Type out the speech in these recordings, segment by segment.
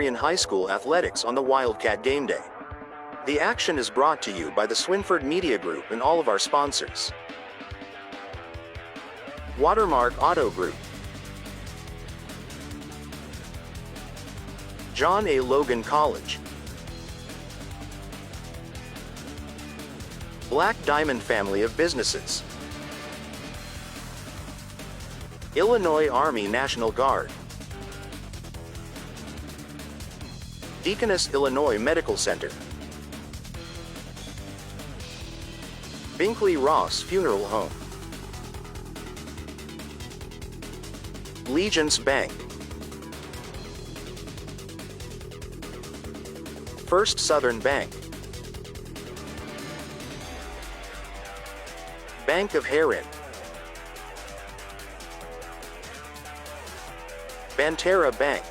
Marion High School athletics on the Wildcat Gameday. The action is brought to you by the Swinford Media Group and all of our sponsors. Watermark Auto Group, John A. Logan College, Black Diamond Family of Businesses, Illinois Army National Guard, Deaconess Illinois Medical Center, Binkley-Ross Funeral Home, Legence Bank, First Southern Bank, Bank of Herrin, Banterra Bank,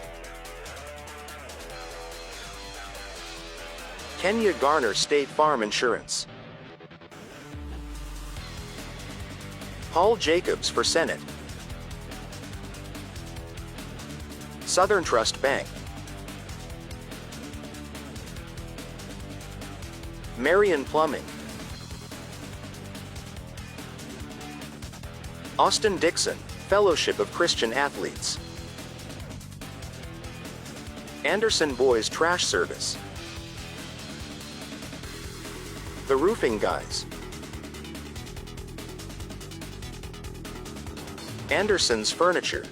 Garner State Farm Insurance, Paul Jacobs for Senate, SouthernTrust Bank, Marion Plumbing, Austin Dickson, Fellowship of Christian Athletes, Anderson Boys Trash Service, The Roofing Guys, Anderson's Furniture,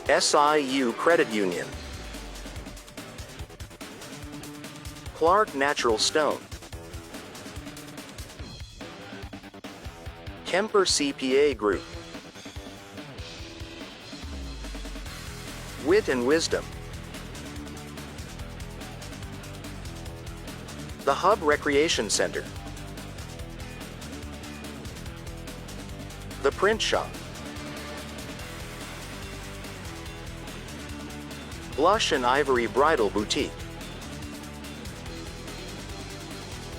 SIU Credit Union, Clark Natural Stone, Kemper CPA Group, Wit Wisdom, The Hub Recreation Center, The Print Shop, Blush and Ivory Bridal Boutique,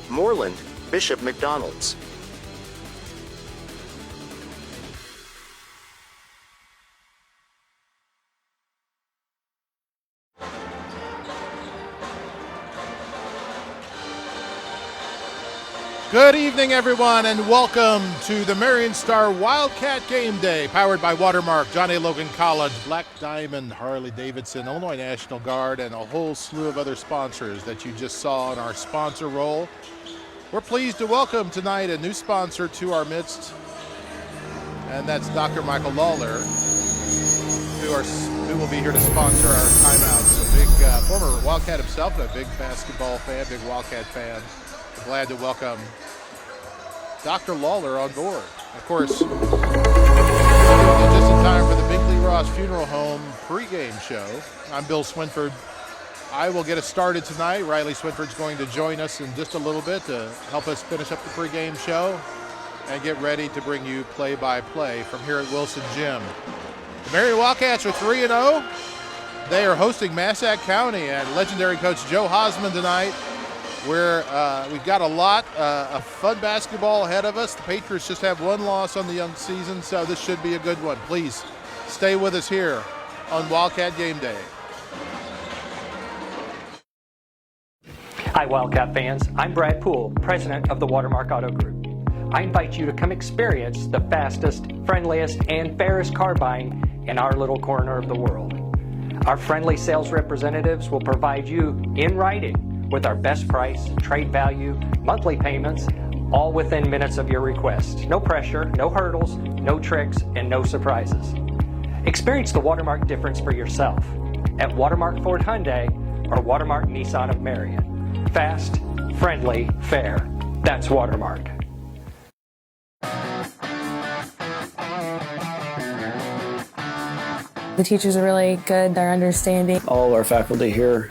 Moreland, Bishop McDonald's, Good evening, everyone, and welcome to the Marion Star Wildcat Gameday, powered by Watermark, John A. Logan College, Black Diamond, Harley-Davidson, Illinois National Guard, and a whole slew of other sponsors that you just saw on our sponsor roll. We're pleased to welcome tonight a new sponsor to our midst, and that's Dr. Michael Lawler, who will be here to sponsor our timeouts. A big former Wildcat himself, a big basketball fan, big Wildcat fan. Glad to welcome Dr. Lawler on board. Of course, just in time for the Binkley-Ross Funeral Home pregame show. I'm Bill Swinford. I will get us started tonight. Riley Swinford's going to join us in just a little bit to help us finish up the pregame show and get ready to bring you play-by-play from here at Wilson Gym. The Marion Wildcats are 3-0. They are hosting Massac County and legendary coach Joe Hosman tonight. We've got a lot of fun basketball ahead of us. The Patriots just have one loss on the young season, so this should be a good one. Please stay with us here on Wildcat Game Day. Hi, Wildcat fans. I'm Brad Poole, president of the Watermark Auto Group. I invite you to come experience the fastest, friendliest, and fairest car buying in our little corner of the world. Our friendly sales representatives will provide you in writing with our best price, trade value, monthly payments, all within minutes of your request. No pressure, no hurdles, no tricks, and no surprises. Experience the Watermark difference for yourself at Watermark Ford Hyundai or Watermark Nissan of Marion. Fast, friendly, fair. That's Watermark. The teachers are really good, they're understanding. All our faculty here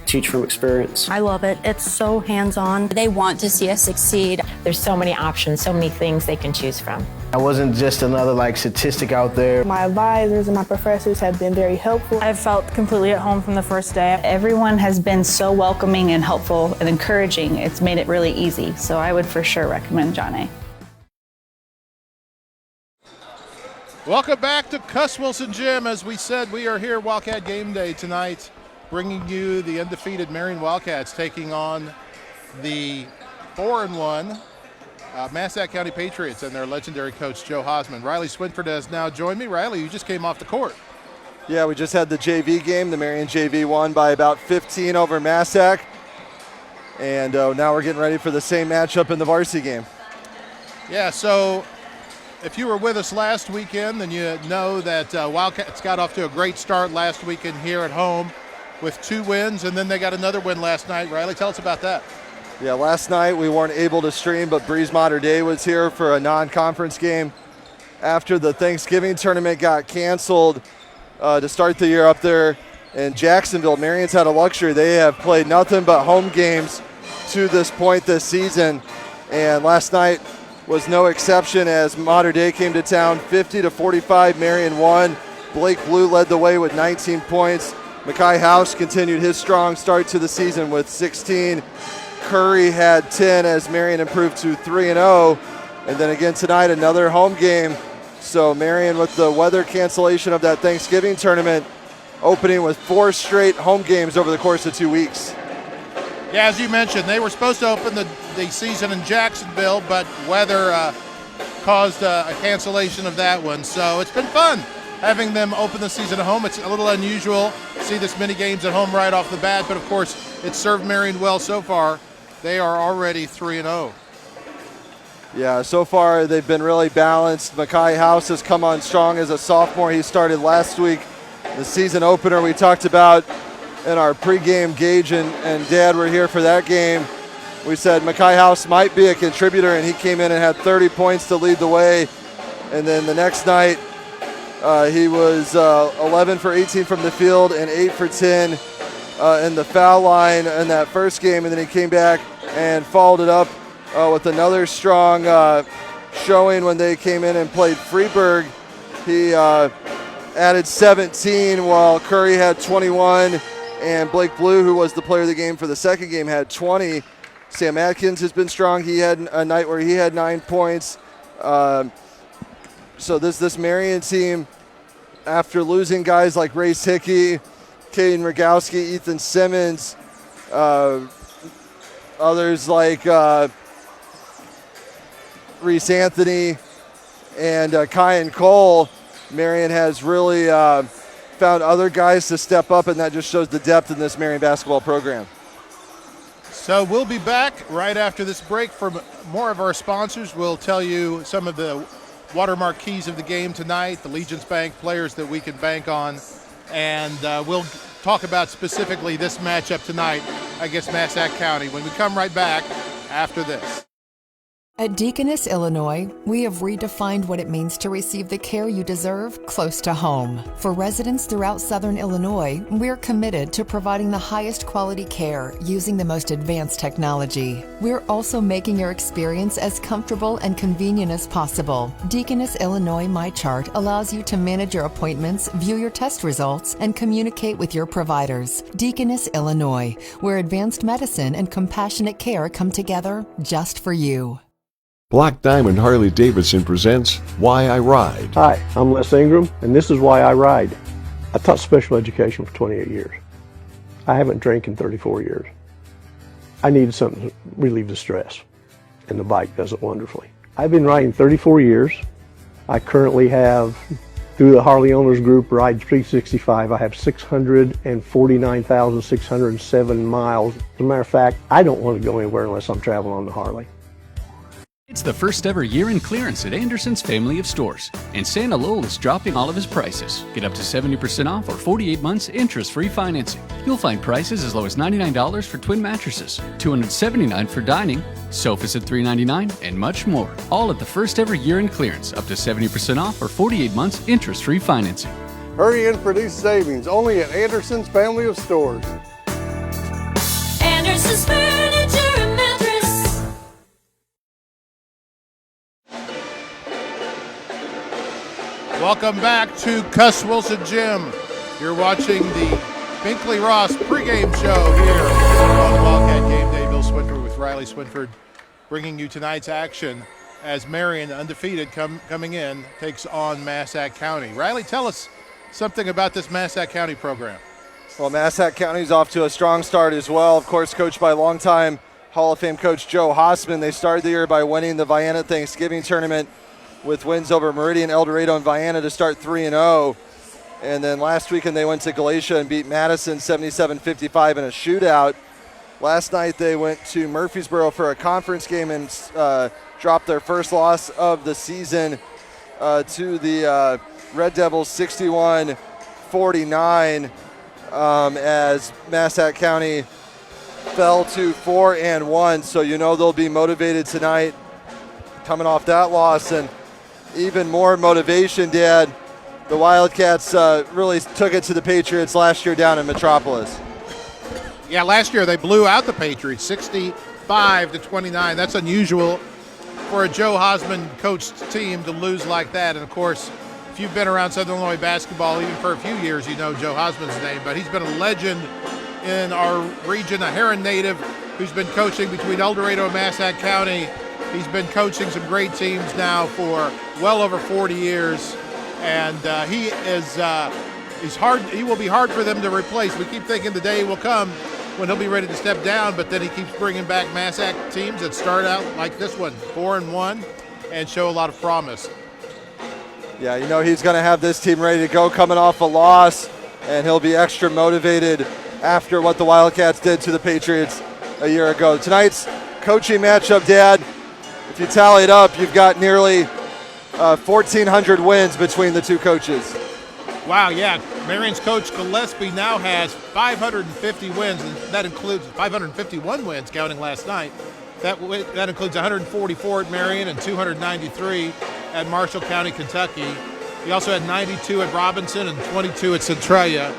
teach from experience. I love it. It's so hands-on. They want to see us succeed. There's so many options, so many things they can choose from. I wasn't just another statistic out there. My advisors and my professors have been very helpful. I've felt completely at home from the first day. Everyone has been so welcoming and helpful and encouraging. It's made it really easy. So I would for sure recommend John A. Welcome back to Cuss Wilson Gym. As we said, we are here Wildcat Game Day tonight, bringing you the undefeated Marion Wildcats taking on the 4-1 Massac County Patriots and their legendary coach, Joe Hosman. Riley Swinford has now joined me. Riley, you just came off the court. Yeah, we just had the JV game. The Marion JV won by about 15 over Massac. And now we're getting ready for the same matchup in the varsity game. Yeah, so if you were with us last weekend, then you know that Wildcats got off to a great start last weekend here at home with 2 wins, and then they got another win last night. Riley, tell us about that. Yeah, last night we weren't able to stream, but Breeze Mater Dei was here for a non-conference game after the Thanksgiving tournament got canceled to start the year up there in Jacksonville. Marion's had a luxury. They have played nothing but home games to this point this season, and last night was no exception as Mater Dei came to town. 50-45, Marion won. Blake Blue led the way with 19 points. Mackay House continued his strong start to the season with 16. Curry had 10 as Marion improved to 3-0. And then again tonight, another home game. So Marion, with the weather cancellation of that Thanksgiving tournament, opening with 4 straight home games over the course of 2 weeks. Yeah, as you mentioned, they were supposed to open the season in Jacksonville, but weather caused a cancellation of that one. So it's been fun having them open the season at home. It's a little unusual to see this many games at home right off the bat, but of course it's served Marion well so far. They are already 3-0. Yeah, so far they've been really balanced. Mackay House has come on strong as a sophomore. He started last week. The season opener we talked about in our pregame. Gage and Dad were here for that game. We said Mackay House might be a contributor, and he came in and had 30 points to lead the way. And then the next night he was 11 for 18 from the field and 8 for 10 in the foul line in that first game, and then he came back and followed it up with another strong showing when they came in and played Freeburg. He added 17 while Curry had 21, and Blake Blue, who was the player of the game for the second game, had 20. Sam Atkins has been strong. He had a night where he had 9 points. So this Marion team, after losing guys like Race Hickey, Caden Rogowski, Ethan Simmons, others like Reese Anthony and Kyan Cole, Marion has really found other guys to step up, and that just shows the depth in this Marion basketball program. So we'll be back right after this break for more of our sponsors. We'll tell you some of the Watermark keys of the game tonight, the Legence Bank players that we can bank on, and we'll talk about specifically this matchup tonight against Massac County when we come right back after this. At Deaconess, Illinois, we have redefined what it means to receive the care you deserve close to home. For residents throughout Southern Illinois, we're committed to providing the highest quality care using the most advanced technology. We're also making your experience as comfortable and convenient as possible. Deaconess, Illinois MyChart allows you to manage your appointments, view your test results, and communicate with your providers. Deaconess, Illinois, where advanced medicine and compassionate care come together just for you. Black Diamond Harley-Davidson presents Why I Ride. Hi, I'm Les Ingram, and this is Why I Ride. I taught special education for 28 years. I haven't drank in 34 years. I needed something to relieve the stress, and the bike does it wonderfully. I've been riding 34 years. I currently have, through the Harley Owners Group, Ride 365, I have 649,607 miles. As a matter of fact, I don't want to go anywhere unless I'm traveling on the Harley. It's the first ever year-end clearance at Anderson's family of stores, and Santa Lowell is dropping all of his prices. Get up to 70% off or 48 months interest-free financing. You'll find prices as low as $99 for twin mattresses, $279 for dining, sofas at $399, and much more. All at the first ever year-end clearance, up to 70% off or 48 months interest-free financing. Hurry and produce savings only at Anderson's family of stores. Anderson's Furniture and Mattress. Welcome back to Cuss Wilson Gym. You're watching the Binkley-Ross pregame show here on Wildcat Game Day. Bill Swinford with Riley Swinford bringing you tonight's action. as Marion, undefeated, coming in, takes on Massac County. Riley, tell us something about this Massac County program. Well, Massac County's off to a strong start as well. Of course, coached by longtime Hall of Fame coach Joe Hossman. They started the year by winning the Vienna Thanksgiving tournament with wins over Meridian, El Dorado, and Vienna to start 3-0. And then last weekend they went to Galatia and beat Madison 77-55 in a shootout. Last night they went to Murfreesboro for a conference game and dropped their first loss of the season to the Red Devils 61-49 as Massac County fell to 4-1. So you know they'll be motivated tonight coming off that loss. And even more motivation, Dad. The Wildcats really took it to the Patriots last year down in Metropolis. Yeah, last year they blew out the Patriots 65-29. That's unusual for a Joe Hossman coached team to lose like that. And of course, if you've been around Southern Illinois basketball even for a few years, you know Joe Hossman's name, but he's been a legend in our region, a Herrin native who's been coaching between El Dorado and Massac County. He's been coaching some great teams now for well over 40 years, and he will be hard for them to replace. We keep thinking the day will come when he'll be ready to step down, but then he keeps bringing back Massac teams that start out like this one, 4-1, and show a lot of promise. Yeah, you know he's going to have this team ready to go coming off a loss, and he'll be extra motivated after what the Wildcats did to the Patriots a year ago. Tonight's coaching matchup, Dad, if you tally it up, you've got nearly 1,400 wins between the two coaches. Wow, yeah. Marion's coach Gillespie now has 550 wins, and that includes 551 wins counting last night. That includes 144 at Marion and 293 at Marshall County, Kentucky. He also had 92 at Robinson and 22 at Centralia.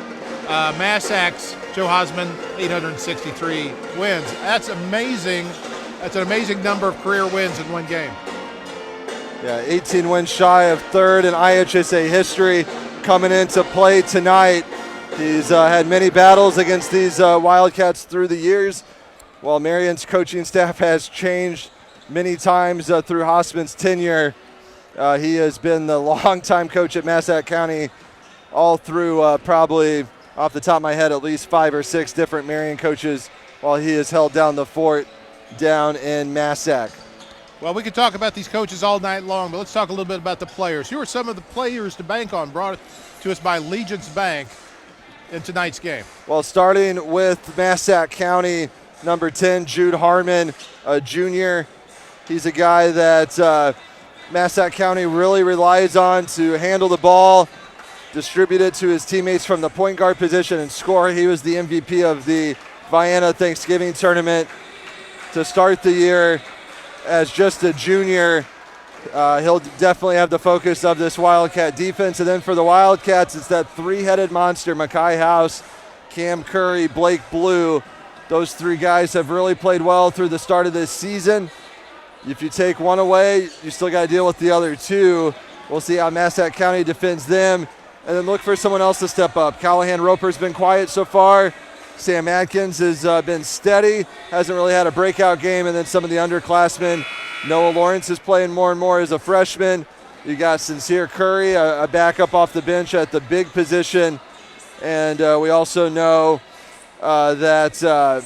Massac's Joe Hossman, 863 wins. That's amazing. That's an amazing number of career wins in one game. Yeah, 18 wins shy of third in IHSA history coming into play tonight. He's had many battles against these Wildcats through the years, while Marion's coaching staff has changed many times through Hossman's tenure. He has been the longtime coach at Massac County all through probably, off the top of my head, at least 5 or 6 different Marion coaches while he has held down the fort down in Massac. Well, we could talk about these coaches all night long, but let's talk a little bit about the players. Here are some of the players to bank on, brought to us by Legence Bank in tonight's game. Well, starting with Massac County, number 10, Jude Harmon, a junior. He's a guy that Massac County really relies on to handle the ball, distribute it to his teammates from the point guard position, and score. He was the MVP of the Vienna Thanksgiving tournament to start the year as just a junior. He'll definitely have the focus of this Wildcat defense. And then for the Wildcats, it's that three-headed monster, Mackay House, Cam Curry, Blake Blue. Those three guys have really played well through the start of this season. If you take one away, you still got to deal with the other two. We'll see how Massac County defends them. And then look for someone else to step up. Callahan Roper's been quiet so far. Sam Atkins has been steady, hasn't really had a breakout game. And then some of the underclassmen. Noah Lawrence is playing more and more as a freshman. You got Sincere Curry, a backup off the bench at the big position. And we also know that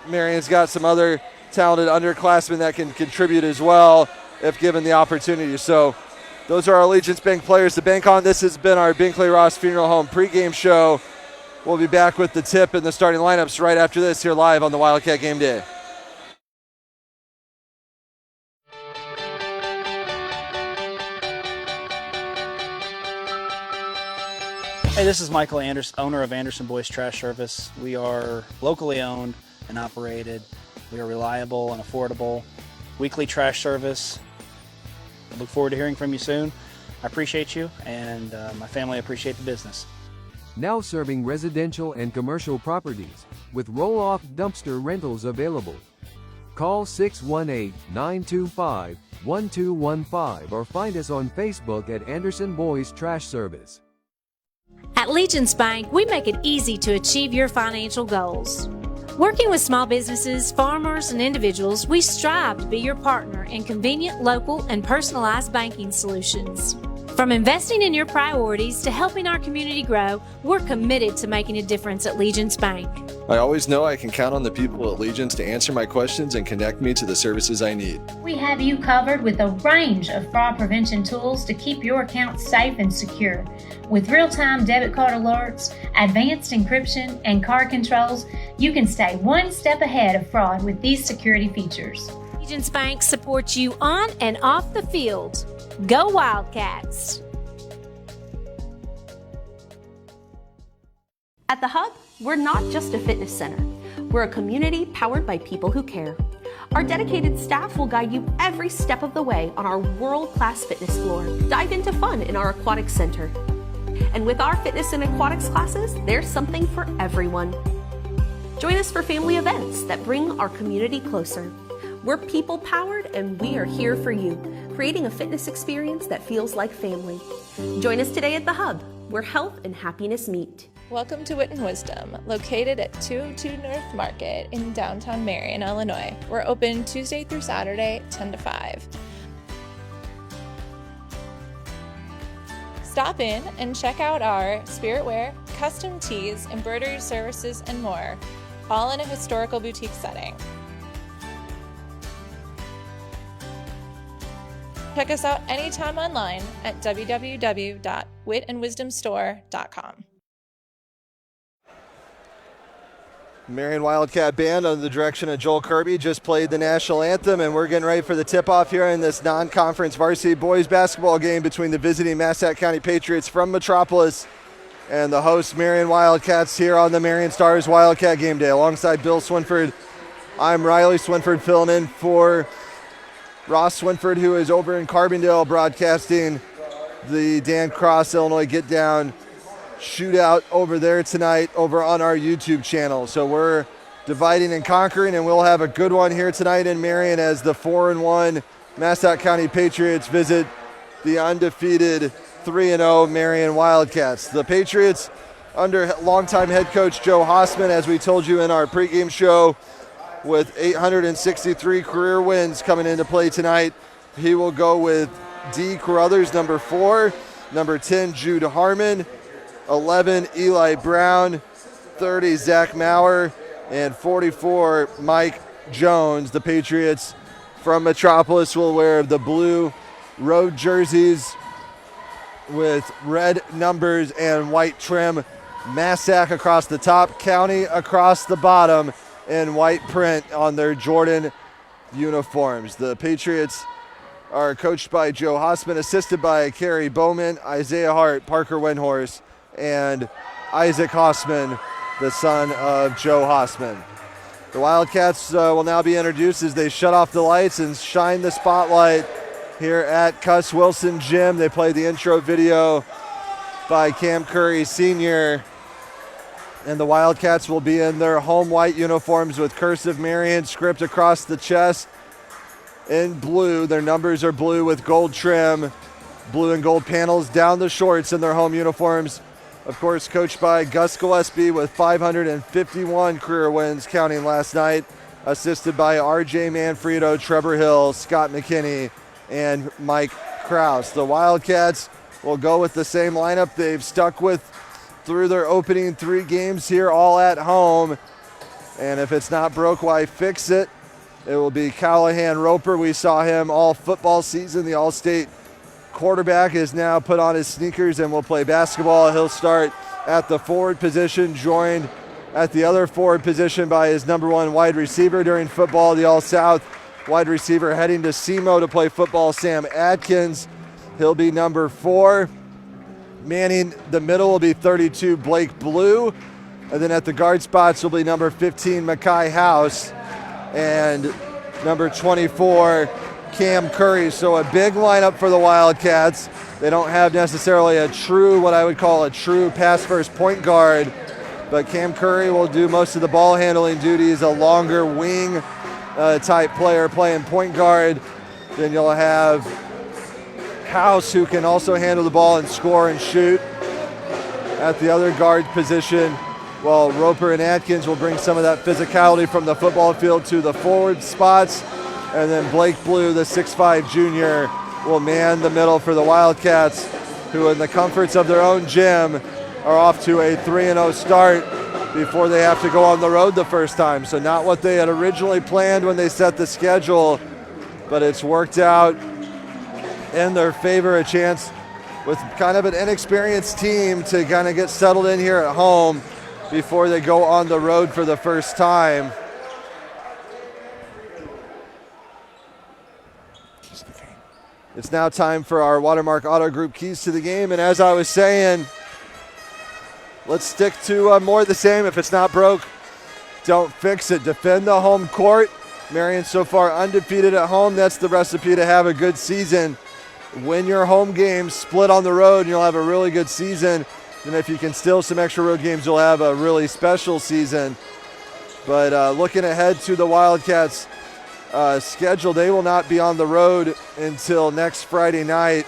Marion's got some other talented underclassmen that can contribute as well if given the opportunity. So those are our Legence Bank players to bank on. This has been our Binkley-Ross Funeral Home pregame show. We'll be back with the tip and the starting lineups right after this here live on the Wildcat Game Day. Hey, this is Michael Anderson, owner of Anderson Boys Trash Service. We are locally owned and operated. We are reliable and affordable. Weekly trash service. I look forward to hearing from you soon. I appreciate you, and my family appreciate the business. Now serving residential and commercial properties with roll-off dumpster rentals available. Call 618-925-1215 or find us on Facebook at Anderson Boys Trash Service. At Legence Bank, we make it easy to achieve your financial goals. Working with small businesses, farmers, and individuals, we strive to be your partner in convenient, local, and personalized banking solutions. From investing in your priorities to helping our community grow, we're committed to making a difference at Legence Bank. I always know I can count on the people at Legence to answer my questions and connect me to the services I need. We have you covered with a range of fraud prevention tools to keep your accounts safe and secure. With real-time debit card alerts, advanced encryption, and card controls, you can stay one step ahead of fraud with these security features. Legence Bank supports you on and off the field. Go Wildcats! At The Hub, we're not just a fitness center. We're a community powered by people who care. Our dedicated staff will guide you every step of the way on our world-class fitness floor. Dive into fun in our aquatic center. And with our fitness and aquatics classes, there's something for everyone. Join us for family events that bring our community closer. We're people-powered and we are here for you, creating a fitness experience that feels like family. Join us today at The Hub, where health and happiness meet. Welcome to Wit Wisdom, located at 202 North Market in downtown Marion, Illinois. We're open Tuesday through Saturday, 10 to 5. Stop in and check out our spirit wear, custom tees, embroidery services, and more, all in a historical boutique setting. Check us out anytime online at www.witandwisdomstore.com. Marion Wildcat Band under the direction of Joel Kirby just played the national anthem, and we're getting ready for the tip-off here in this non-conference varsity boys basketball game between the visiting Massac County Patriots from Metropolis and the host Marion Wildcats here on the Marion Stars Wildcat Game Day. Alongside Bill Swinford, I'm Riley Swinford filling in for Ross Swinford, who is over in Carbondale broadcasting the Dan Cross Illinois Get Down shootout over there tonight over on our YouTube channel. So we're dividing and conquering, and we'll have a good one here tonight in Marion as the 4-1 Massac County Patriots visit the undefeated 3-0 Marion Wildcats. The Patriots under longtime head coach Joe Hossman, as we told you in our pregame show, with 863 career wins coming into play tonight. He will go with D. Carruthers, number 4, number 10, Jude Harmon, 11, Eli Brown, 30, Zach Maurer, and 44, Mike Jones. The Patriots from Metropolis will wear the blue road jerseys with red numbers and white trim. Massac across the top, County across the bottom, and white print on their Jordan uniforms. The Patriots are coached by Joe Hossman, assisted by Kerry Bowman, Isaiah Hart, Parker Wenhorst, and Isaac Hossman, the son of Joe Hossman. The Wildcats will now be introduced as they shut off the lights and shine the spotlight here at Cuss Wilson Gym. They play the intro video by Cam Curry Sr., and the Wildcats will be in their home white uniforms with cursive Marion script across the chest in blue. Their numbers are blue with gold trim, blue and gold panels down the shorts in their home uniforms. Of course, coached by Gus Gillespie with 551 career wins counting last night, assisted by RJ Manfredo, Trevor Hill, Scott McKinney, and Mike Kraus. The Wildcats will go with the same lineup they've stuck with through their opening 3 games here, all at home. And if it's not broke, why fix it? It will be Callahan Roper. We saw him all football season. The All-State quarterback is now put on his sneakers and will play basketball. He'll start at the forward position, joined at the other forward position by his number 1 wide receiver during football, the All-South wide receiver heading to SEMO to play football, Sam Adkins. He'll be number 4. Manning the middle will be 32, Blake Blue. And then at the guard spots will be number 15, Mackay House, and number 24, Cam Curry. So a big lineup for the Wildcats. They don't have necessarily a true, what I would call a true pass-first point guard, but Cam Curry will do most of the ball handling duties, a longer wing type player playing point guard. Then you'll have House, who can also handle the ball and score and shoot at the other guard position. while Roper and Atkins will bring some of that physicality from the football field to the forward spots. And then Blake Blue, the 6'5 junior, will man the middle for the Wildcats, who in the comforts of their own gym are off to a 3-0 start before they have to go on the road the first time. So not what they had originally planned when they set the schedule, but it's worked out in their favor, a chance with kind of an inexperienced team to kind of get settled in here at home before they go on the road for the first time. It's now time for our Watermark Auto Group keys to the game, and as I was saying, let's stick to more of the same. If it's not broke, don't fix it. Defend the home court. Marion so far undefeated at home. That's the recipe to have a good season. Win your home games, split on the road, and you'll have a really good season. And if you can steal some extra road games, you'll have a really special season. But looking ahead to the Wildcats' schedule, they will not be on the road until next Friday night.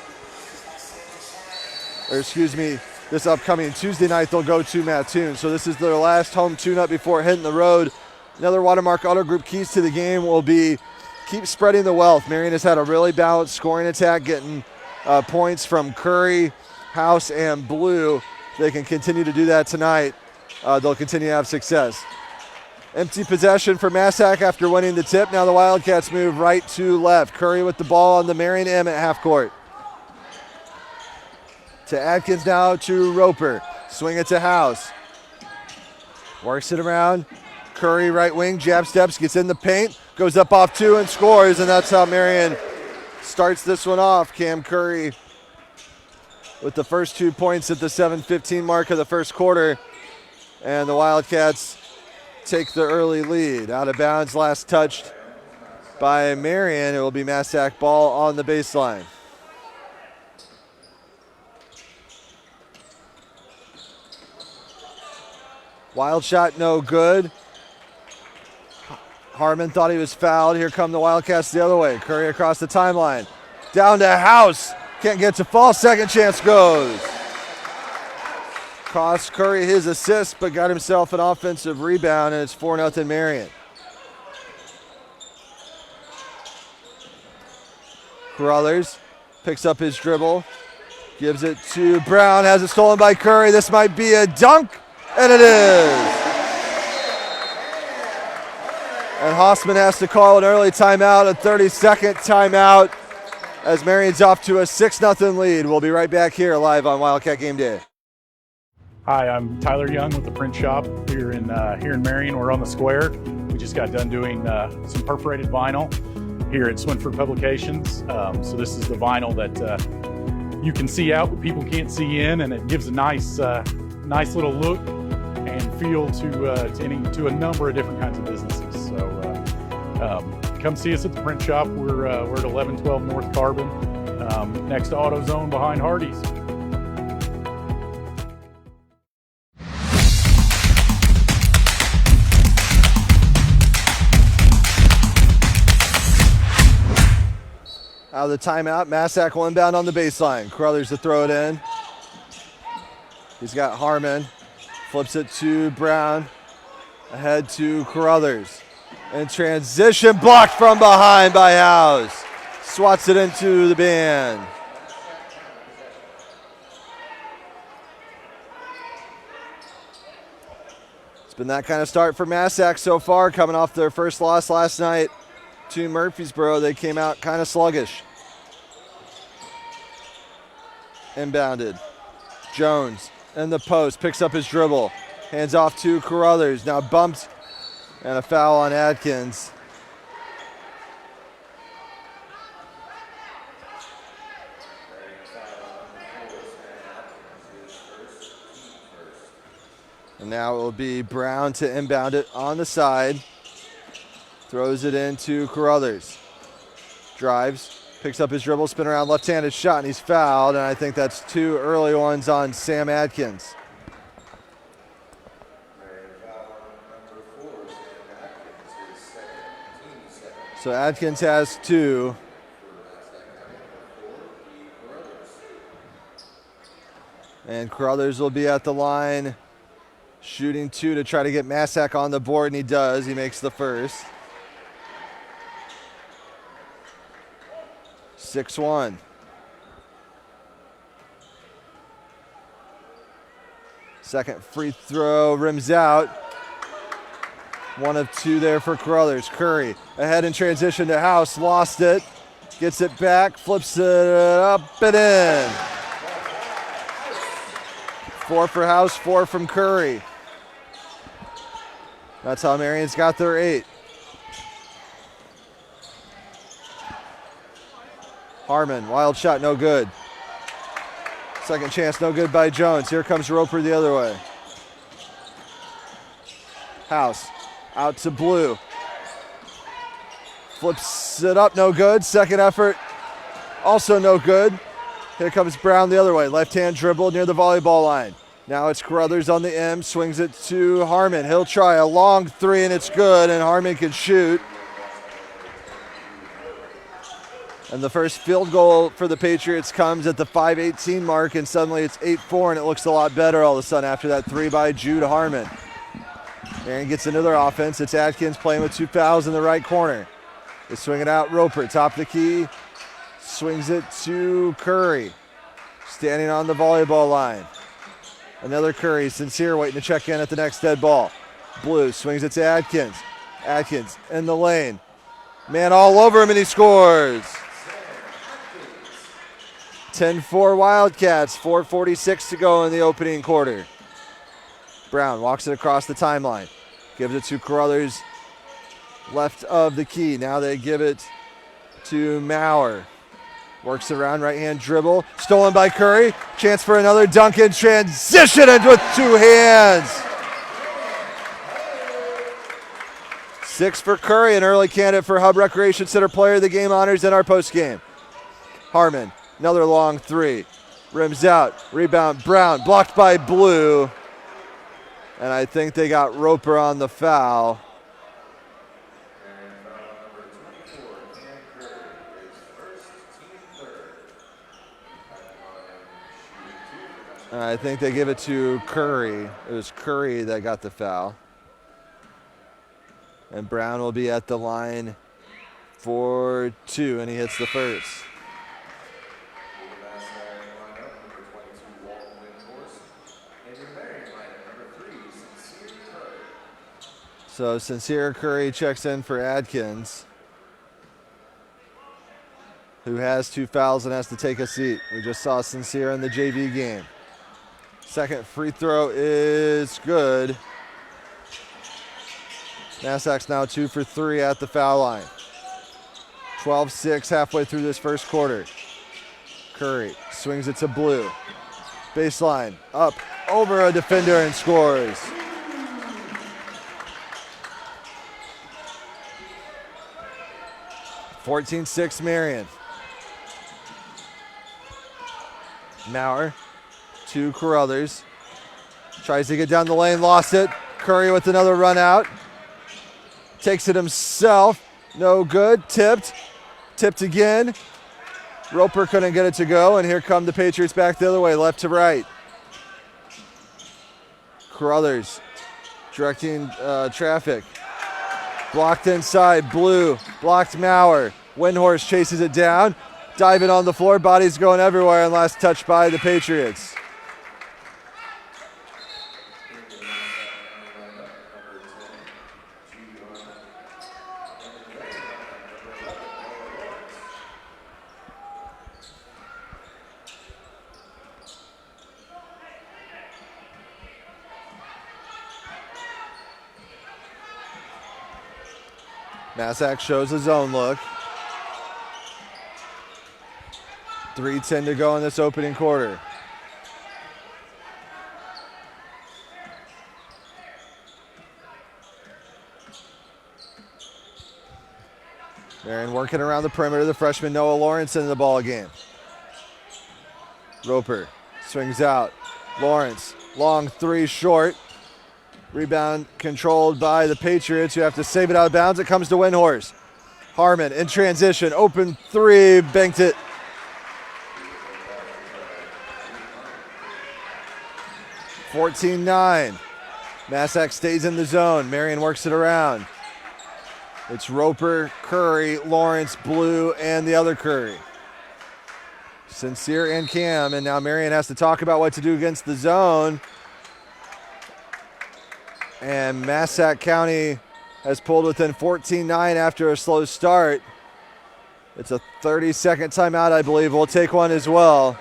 Or excuse me, this upcoming Tuesday night they'll go to Mattoon. So this is their last home tune-up before hitting the road. Another Watermark Auto Group keys to the game will be keep spreading the wealth. Marion has had a really balanced scoring attack, getting points from Curry, House, and Blue. They can continue to do that tonight. They'll continue to have success. Empty possession for Massac after winning the tip. Now the Wildcats move right to left. Curry with the ball on the Marion M at half court. To Atkins now to Roper. Swing it to House. Works it around. Curry right wing, jab steps, gets in the paint, goes up off two and scores, and that's how Marion starts this one off. Cam Curry with the first 2 points at the 7:15 mark of the first quarter, and the Wildcats take the early lead. Out of bounds, last touched by Marion. It will be Massac ball on the baseline. Wild shot, no good. Harmon thought he was fouled. Here come the Wildcats the other way. Curry across the timeline. Down to House. Can't get to fall. Second chance goes. Cost Curry his assist, but got himself an offensive rebound, and it's 4-0 Marion. Carruthers picks up his dribble. Gives it to Brown. Has it stolen by Curry. This might be a dunk, and it is. And Hossman has to call an early timeout, a 30-second timeout, as Marion's off to a 6-0 lead. We'll be right back here live on Wildcat Game Day. Hi, I'm Tyler Young with the print shop here in Marion. We're on the square. We just got done doing some perforated vinyl here at Swinford Publications. So this is the vinyl that you can see out, but people can't see in, and it gives a nice little look and feel to a number of different kinds of businesses. So come see us at the print shop. We're at 1112 North Carbon, next to AutoZone behind Hardee's. Out of the timeout, Massac will inbound on the baseline. Carruthers to throw it in. He's got Harmon. Flips it to Brown. Ahead to Carruthers. And transition blocked from behind by House. Swats it into the bin. It's been that kind of start for Massac so far, coming off their first loss last night to Murfreesboro. They came out kind of sluggish. Inbounded. Jones in the post, picks up his dribble. Hands off to Carruthers. Now bumped, and a foul on Atkins. And now it will be Brown to inbound it on the side. Throws it into Carruthers. Drives, picks up his dribble, spin around, left-handed shot, and he's fouled. And I think that's two early ones on Sam Atkins. So Atkins has two. And Carruthers will be at the line Shooting 2 to try to get Massac on the board, and he does. He makes the first. 6-1. Second free throw rims out. 1 of 2 there for Carruthers. Curry ahead in transition to House, lost it. Gets it back, flips it up and in. 4 for House, 4 from Curry. That's how Marion's got their 8. Harmon, wild shot, no good. Second chance, no good by Jones. Here comes Roper the other way. House, out to Blue. Flips it up, no good. Second effort, also no good. Here comes Brown the other way. Left-hand dribble near the volleyball line. Now it's Carruthers on the M, swings it to Harmon. He'll try a long 3 and it's good, and Harmon can shoot. And the first field goal for the Patriots comes at the 5:18 mark, and suddenly it's 8-4, and it looks a lot better all of a sudden after that 3 by Jude Harmon. Marion gets into their offense. It's Atkins playing with 2 fouls in the right corner. They swing it out. Roper, top of the key, swings it to Curry, standing on the volleyball line. Another Curry, Sincere waiting to check in at the next dead ball. Blue swings it to Atkins. Atkins in the lane. Man all over him, and he scores. 10-4 Wildcats, 4:46 to go in the opening quarter. Brown walks it across the timeline. Gives it to Carruthers, left of the key. Now they give it to Maurer. Works around, right-hand dribble. Stolen by Curry. Chance for another dunk in transition, and with 2 hands. 6 for Curry, an early candidate for Hub Recreation Center Player of the Game honors in our postgame. Harmon, another long 3. Rims out. Rebound, Brown. Blocked by Blue. And I think they got Roper on the foul. I think they give it to Curry. It was Curry that got the foul. And Brown will be at the line for 2, and he hits the first. So Sincere Curry checks in for Adkins, who has 2 fouls and has to take a seat. We just saw Sincere in the JV game. Second free throw is good. Massac's now 2 for 3 at the foul line. 12-6 halfway through this first quarter. Curry swings it to Blue. Baseline, up, over a defender and scores. (14-6) Marion. Maurer to Carruthers. Tries to get down the lane, lost it. Curry with another run out. Takes it himself. No good. Tipped. Tipped again. Roper couldn't get it to go, and here come the Patriots back the other way, left to right. Carruthers directing traffic. Blocked inside. Blue. Blocked Maurer. Windhorse chases it down. Diving on the floor. Bodies going everywhere, and last touch by the Patriots. Massac shows his own look. 3:10 to go in this opening quarter. Marion working around the perimeter. The freshman Noah Lawrence in the ball game. Roper swings out. Lawrence, long 3 short. Rebound controlled by the Patriots, who have to save it out of bounds. It comes to Windhorse. Harmon in transition, open 3, banked it. (14-9). Massac stays in the zone. Marion works it around. It's Roper, Curry, Lawrence, Blue, and the other Curry. Sincere and Cam, and now Marion has to talk about what to do against the zone. And Massac County has pulled within 14-9 after a slow start. It's a 30-second timeout, I believe. We'll take one as well.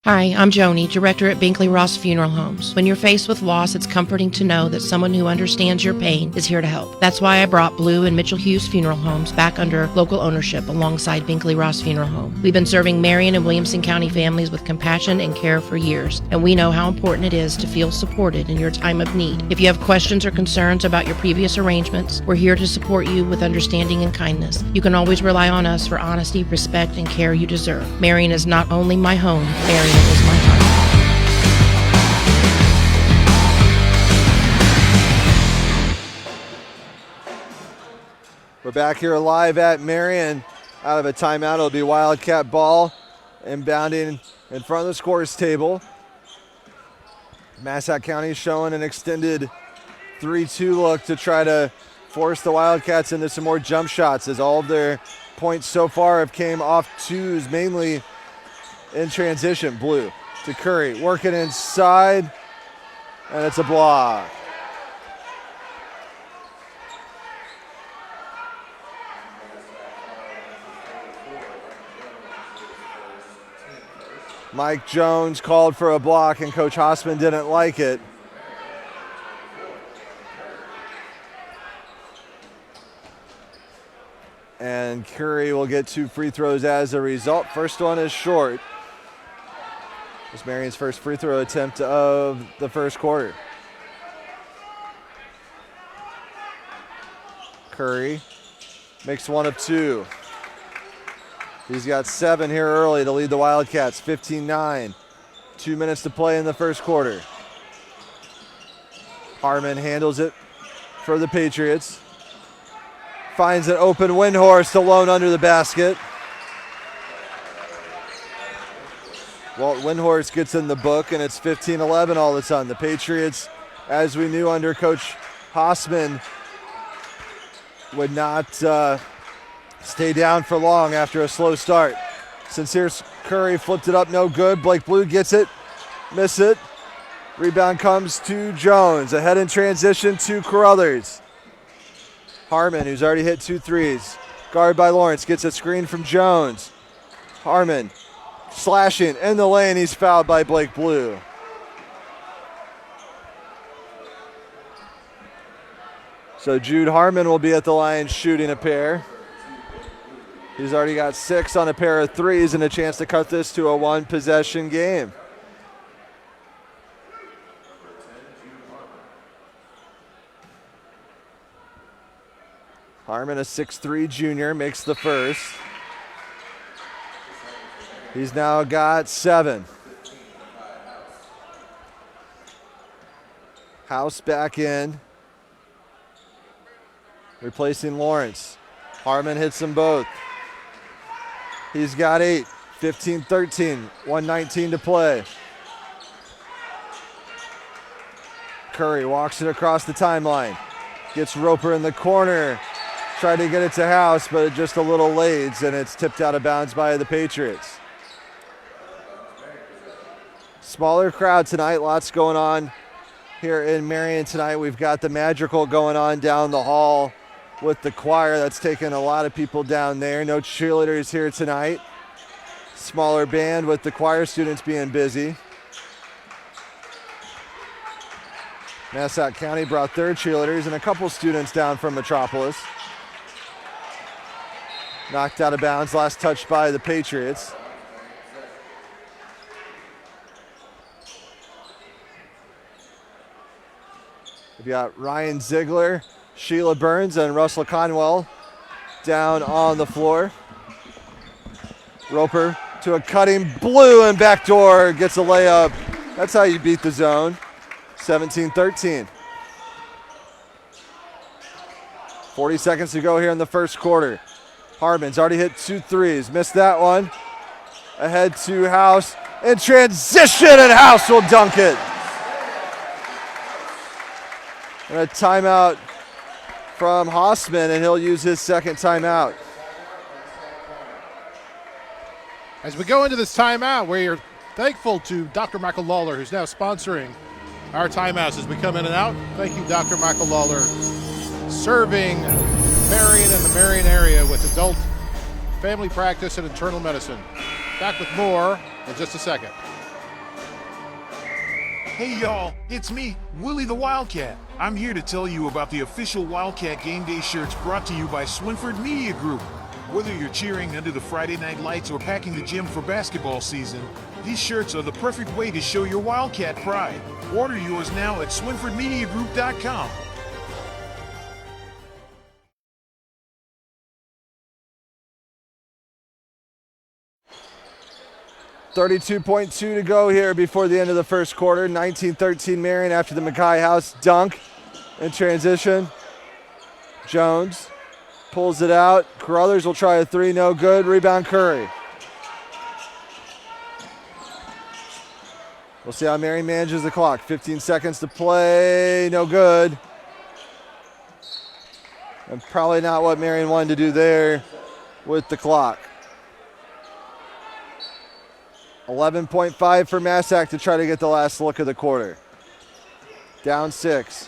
Hi, I'm Joni, Director at Binkley-Ross Funeral Homes. When you're faced with loss, it's comforting to know that someone who understands your pain is here to help. That's why I brought Blue and Mitchell Hughes Funeral Homes back under local ownership alongside Binkley-Ross Funeral Home. We've been serving Marion and Williamson County families with compassion and care for years, and we know how important it is to feel supported in your time of need. If you have questions or concerns about your previous arrangements, we're here to support you with understanding and kindness. You can always rely on us for honesty, respect, and care you deserve. Marion is not only my home, Marion is my heart. We're back here live at Marion. Out of a timeout, it'll be Wildcat ball inbounding in front of the scores table. Massac County showing an extended 3-2 look to try to force the Wildcats into some more jump shots, as all of their points so far have came off twos, mainly in transition. Blue to Curry, working inside, and it's a block. Mike Jones called for a block, and Coach Hossman didn't like it. And Curry will get 2 free throws as a result. First one is short. It's Marion's first free throw attempt of the first quarter. Curry makes 1 of 2. He's got 7 here early to lead the Wildcats, 15-9. 2 minutes to play in the first quarter. Harmon handles it for the Patriots. Finds an open Windhorst alone under the basket. Walt Windhorst gets in the book, and it's 15-11 all of a sudden. The Patriots, as we knew under Coach Hossman, would not stay down for long after a slow start. Sincere Curry flipped it up, no good. Blake Blue gets it, miss it. Rebound comes to Jones. Ahead in transition to Carruthers. Harmon, who's already hit 2 threes. Guarded by Lawrence, gets a screen from Jones. Harmon slashing in the lane. He's fouled by Blake Blue. So Jude Harmon will be at the line shooting a pair. He's already got 6 on a pair of threes and a chance to cut this to a 1-possession game. Harmon, a 6'3" junior, makes the first. He's now got 7. House back in, replacing Lawrence. Harmon hits them both. He's got 8, 15-13, 1:19 to play. Curry walks it across the timeline. Gets Roper in the corner. Tried to get it to House, but it just a little late, and it's tipped out of bounds by the Patriots. Smaller crowd tonight, lots going on here in Marion tonight. We've got the Magical going on down the hall with the choir. That's taken a lot of people down there. No cheerleaders here tonight. Smaller band with the choir students being busy. Massac County brought their cheerleaders and a couple students down from Metropolis. Knocked out of bounds, last touched by the Patriots. We've got Ryan Ziegler, Sheila Burns, and Russell Conwell down on the floor. Roper to a cutting Blue, and backdoor gets a layup. That's how you beat the zone. 17-13. 40 seconds to go here in the first quarter. Harmon's already hit 2 threes. Missed that one. Ahead to House in transition, and House will dunk it. And a timeout from Hossman, and he'll use his second timeout. As we go into this timeout, we're thankful to Dr. Michael Lawler, who's now sponsoring our timeouts as we come in and out. Thank you, Dr. Michael Lawler, serving Marion and the Marion area with adult family practice and internal medicine. Back with more in just a second. Hey y'all, it's me, Willie the Wildcat. I'm here to tell you about the official Wildcat Gameday shirts brought to you by Swinford Media Group. Whether you're cheering under the Friday night lights or packing the gym for basketball season, these shirts are the perfect way to show your Wildcat pride. Order yours now at SwinfordMediaGroup.com. .2 to go here before the end of the first quarter. 19-13 Marion after the Mackay House dunk in transition. Jones pulls it out. Carruthers will try a three, no good. Rebound Curry. We'll see how Marion manages the clock. 15 seconds to play, no good. And probably not what Marion wanted to do there with the clock. 11.5 for Massac to try to get the last look of the quarter. Down 6.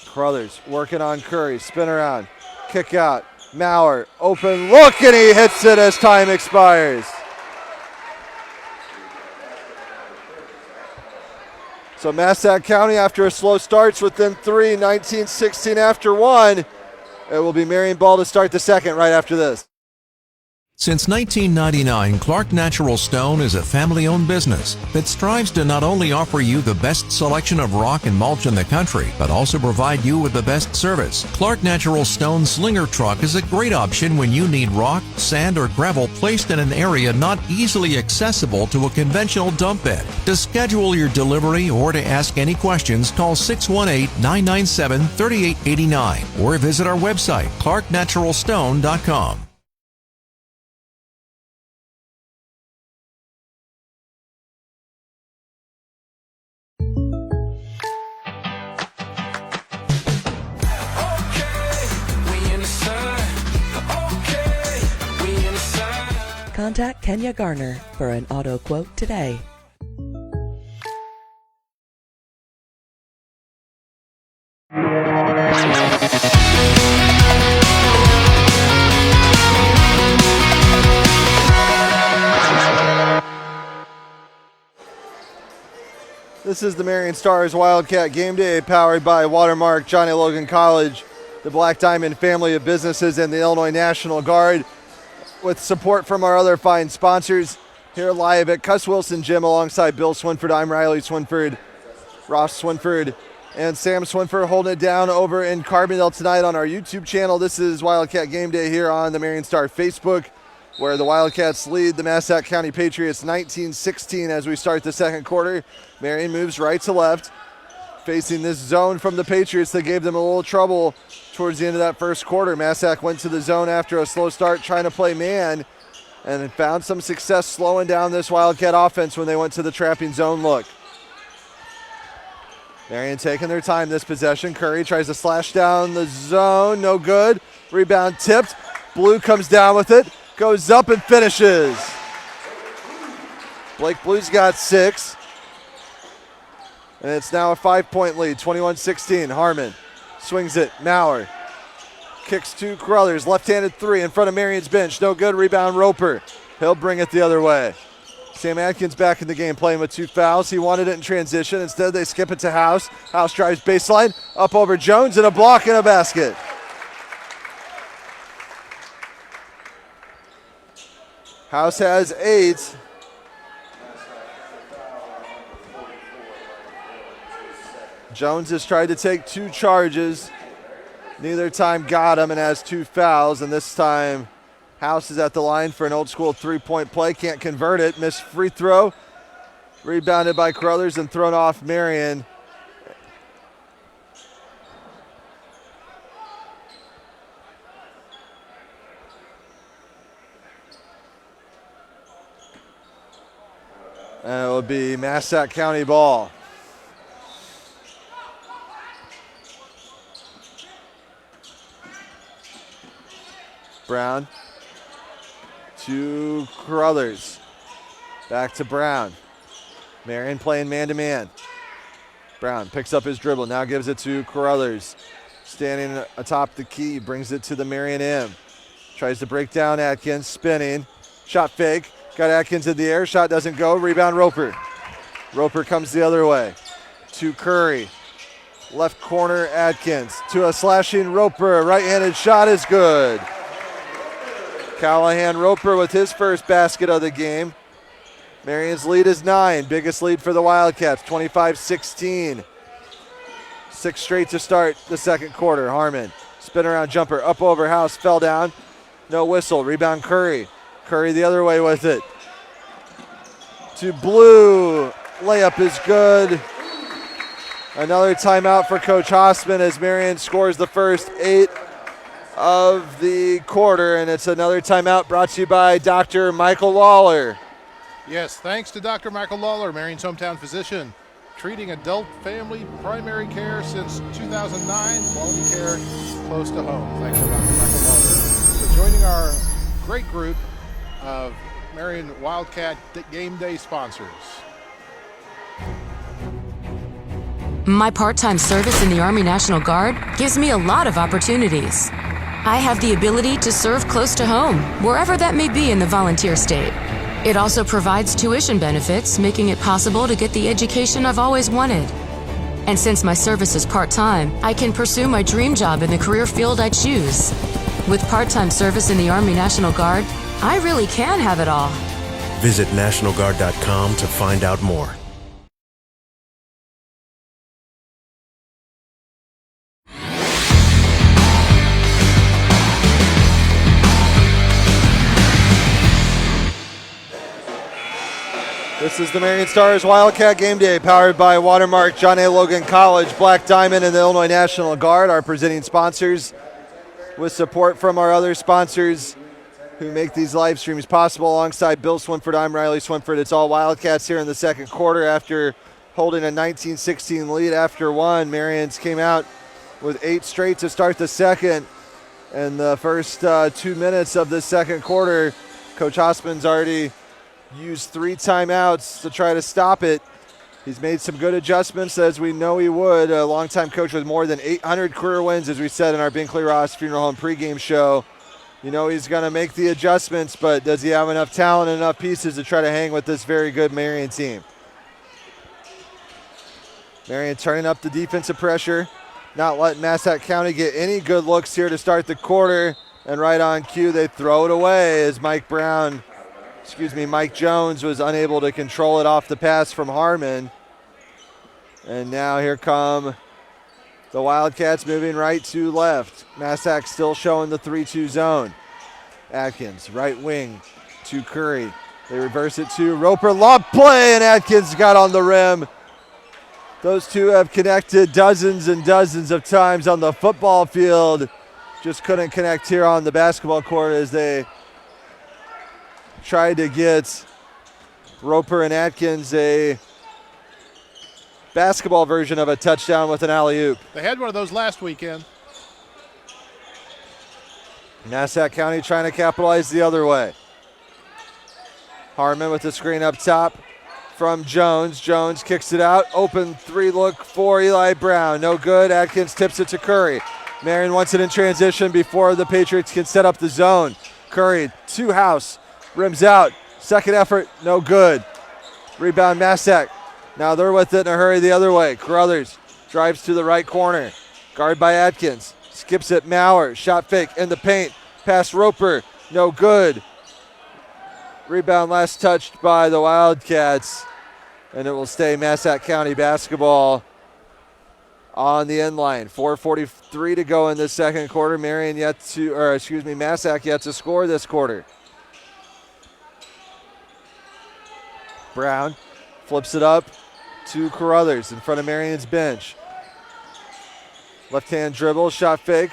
Carruthers working on Curry. Spin around. Kick out. Maurer. Open look, and he hits it as time expires. So Massac County, after a slow start, within 3, 19-16 after 1. It will be Marion ball to start the second right after this. Since 1999, Clark Natural Stone is a family-owned business that strives to not only offer you the best selection of rock and mulch in the country, but also provide you with the best service. Clark Natural Stone Slinger Truck is a great option when you need rock, sand, or gravel placed in an area not easily accessible to a conventional dump bed. To schedule your delivery or to ask any questions, call 618-997-3889 or visit our website, clarknaturalstone.com. Contact Kenya Garner for an auto quote today. This is the Marion Stars Wildcat Game Day, powered by Watermark, Johnny Logan College, the Black Diamond family of businesses, and the Illinois National Guard, with support from our other fine sponsors. Here live at Cuss Wilson Gym alongside Bill Swinford. I'm Riley Swinford, Ross Swinford, and Sam Swinford holding it down over in Carbondale tonight on our YouTube channel. This is Wildcat Game Day here on the Marion Star Facebook, where the Wildcats lead the Massac County Patriots 19-16 as we start the second quarter. Marion moves right to left, facing this zone from the Patriots that gave them a little trouble towards the end of that first quarter. Massac went to the zone after a slow start trying to play man and found some success slowing down this Wildcat offense when they went to the trapping zone look. Marion taking their time this possession. Curry tries to slash down the zone, no good. Rebound tipped. Blue comes down with it, goes up and finishes. Blake Blue's got 6. And it's now a 5-point lead, 21-16. Harmon swings it. Maurer kicks to Carruthers. Left-handed three in front of Marion's bench. No good. Rebound Roper. He'll bring it the other way. Sam Atkins back in the game playing with 2 fouls. He wanted it in transition. Instead, they skip it to House. House drives baseline. Up over Jones and a block and a basket. House has 8. Jones has tried to take 2 charges. Neither time got him and has 2 fouls. And this time, House is at the line for an old school 3-point play. Can't convert it. Missed free throw. Rebounded by Carruthers and thrown off Marion. And it will be Massac County ball. Brown to Carruthers. Back to Brown. Marion playing man-to-man. Brown picks up his dribble, now gives it to Carruthers. Standing atop the key, brings it to the Marion M. Tries to break down Atkins, spinning. Shot fake, got Atkins in the air, shot doesn't go, rebound Roper. Roper comes the other way to Curry. Left corner Atkins to a slashing Roper. Right-handed shot is good. Callahan Roper with his first basket of the game. Marion's lead is 9. Biggest lead for the Wildcats, 25-16. 6 straight to start the second quarter. Harmon, spin around jumper, up over House, fell down. No whistle. Rebound Curry. Curry the other way with it. To Blue. Layup is good. Another timeout for Coach Hossman as Marion scores the first 8 of the quarter, and it's another timeout brought to you by Dr. Michael Lawler. Yes, thanks to Dr. Michael Lawler, Marion's hometown physician, treating adult family primary care since 2009, quality care close to home. Thanks to Dr. Michael Lawler for joining our great group of Marion Wildcat Game Day sponsors. My part-time service in the Army National Guard gives me a lot of opportunities. I have the ability to serve close to home, wherever that may be in the volunteer state. It also provides tuition benefits, making it possible to get the education I've always wanted. And since my service is part-time, I can pursue my dream job in the career field I choose. With part-time service in the Army National Guard, I really can have it all. Visit NationalGuard.com to find out more. This is the Marion Stars Wildcat Game Day, powered by Watermark, John A. Logan College, Black Diamond, and the Illinois National Guard, our presenting sponsors, with support from our other sponsors who make these live streams possible. Alongside Bill Swinford, I'm Riley Swinford. It's all Wildcats here in the second quarter after holding a 19-16 lead after one. Marion's came out with 8 straight to start the second. And the first 2 minutes of the second quarter, Coach Hossman's already used 3 timeouts to try to stop it. He's made some good adjustments, as we know he would. A longtime coach with more than 800 career wins, as we said in our Binkley-Ross Funeral Home pregame show. You know he's going to make the adjustments, but does he have enough talent and enough pieces to try to hang with this very good Marion team? Marion turning up the defensive pressure, not letting Massac County get any good looks here to start the quarter. And right on cue, they throw it away as Mike Jones was unable to control it off the pass from Harmon. And now here come the Wildcats moving right to left. Massac still showing the 3-2 zone. Atkins, right wing to Curry. They reverse it to Roper. Lob play, and Atkins got on the rim. Those two have connected dozens and dozens of times on the football field. Just couldn't connect here on the basketball court as they tried to get Roper and Atkins a basketball version of a touchdown with an alley-oop. They had one of those last weekend. Massac County trying to capitalize the other way. Harmon with the screen up top from Jones. Jones kicks it out. Open 3 look for Eli Brown. No good. Atkins tips it to Curry. Marion wants it in transition before the Patriots can set up the zone. Curry to House. Rims out. Second effort, no good. Rebound Massac. Now they're with it in a hurry the other way. Carruthers drives to the right corner. Guard by Atkins. Skips it. Maurer. Shot fake in the paint. Pass Roper. No good. Rebound last touched by the Wildcats. And it will stay Massac County basketball on the end line. 4:43 to go in the second quarter. Massac yet to score this quarter. Brown flips it up to Carruthers in front of Marion's bench. Left-hand dribble, shot fake,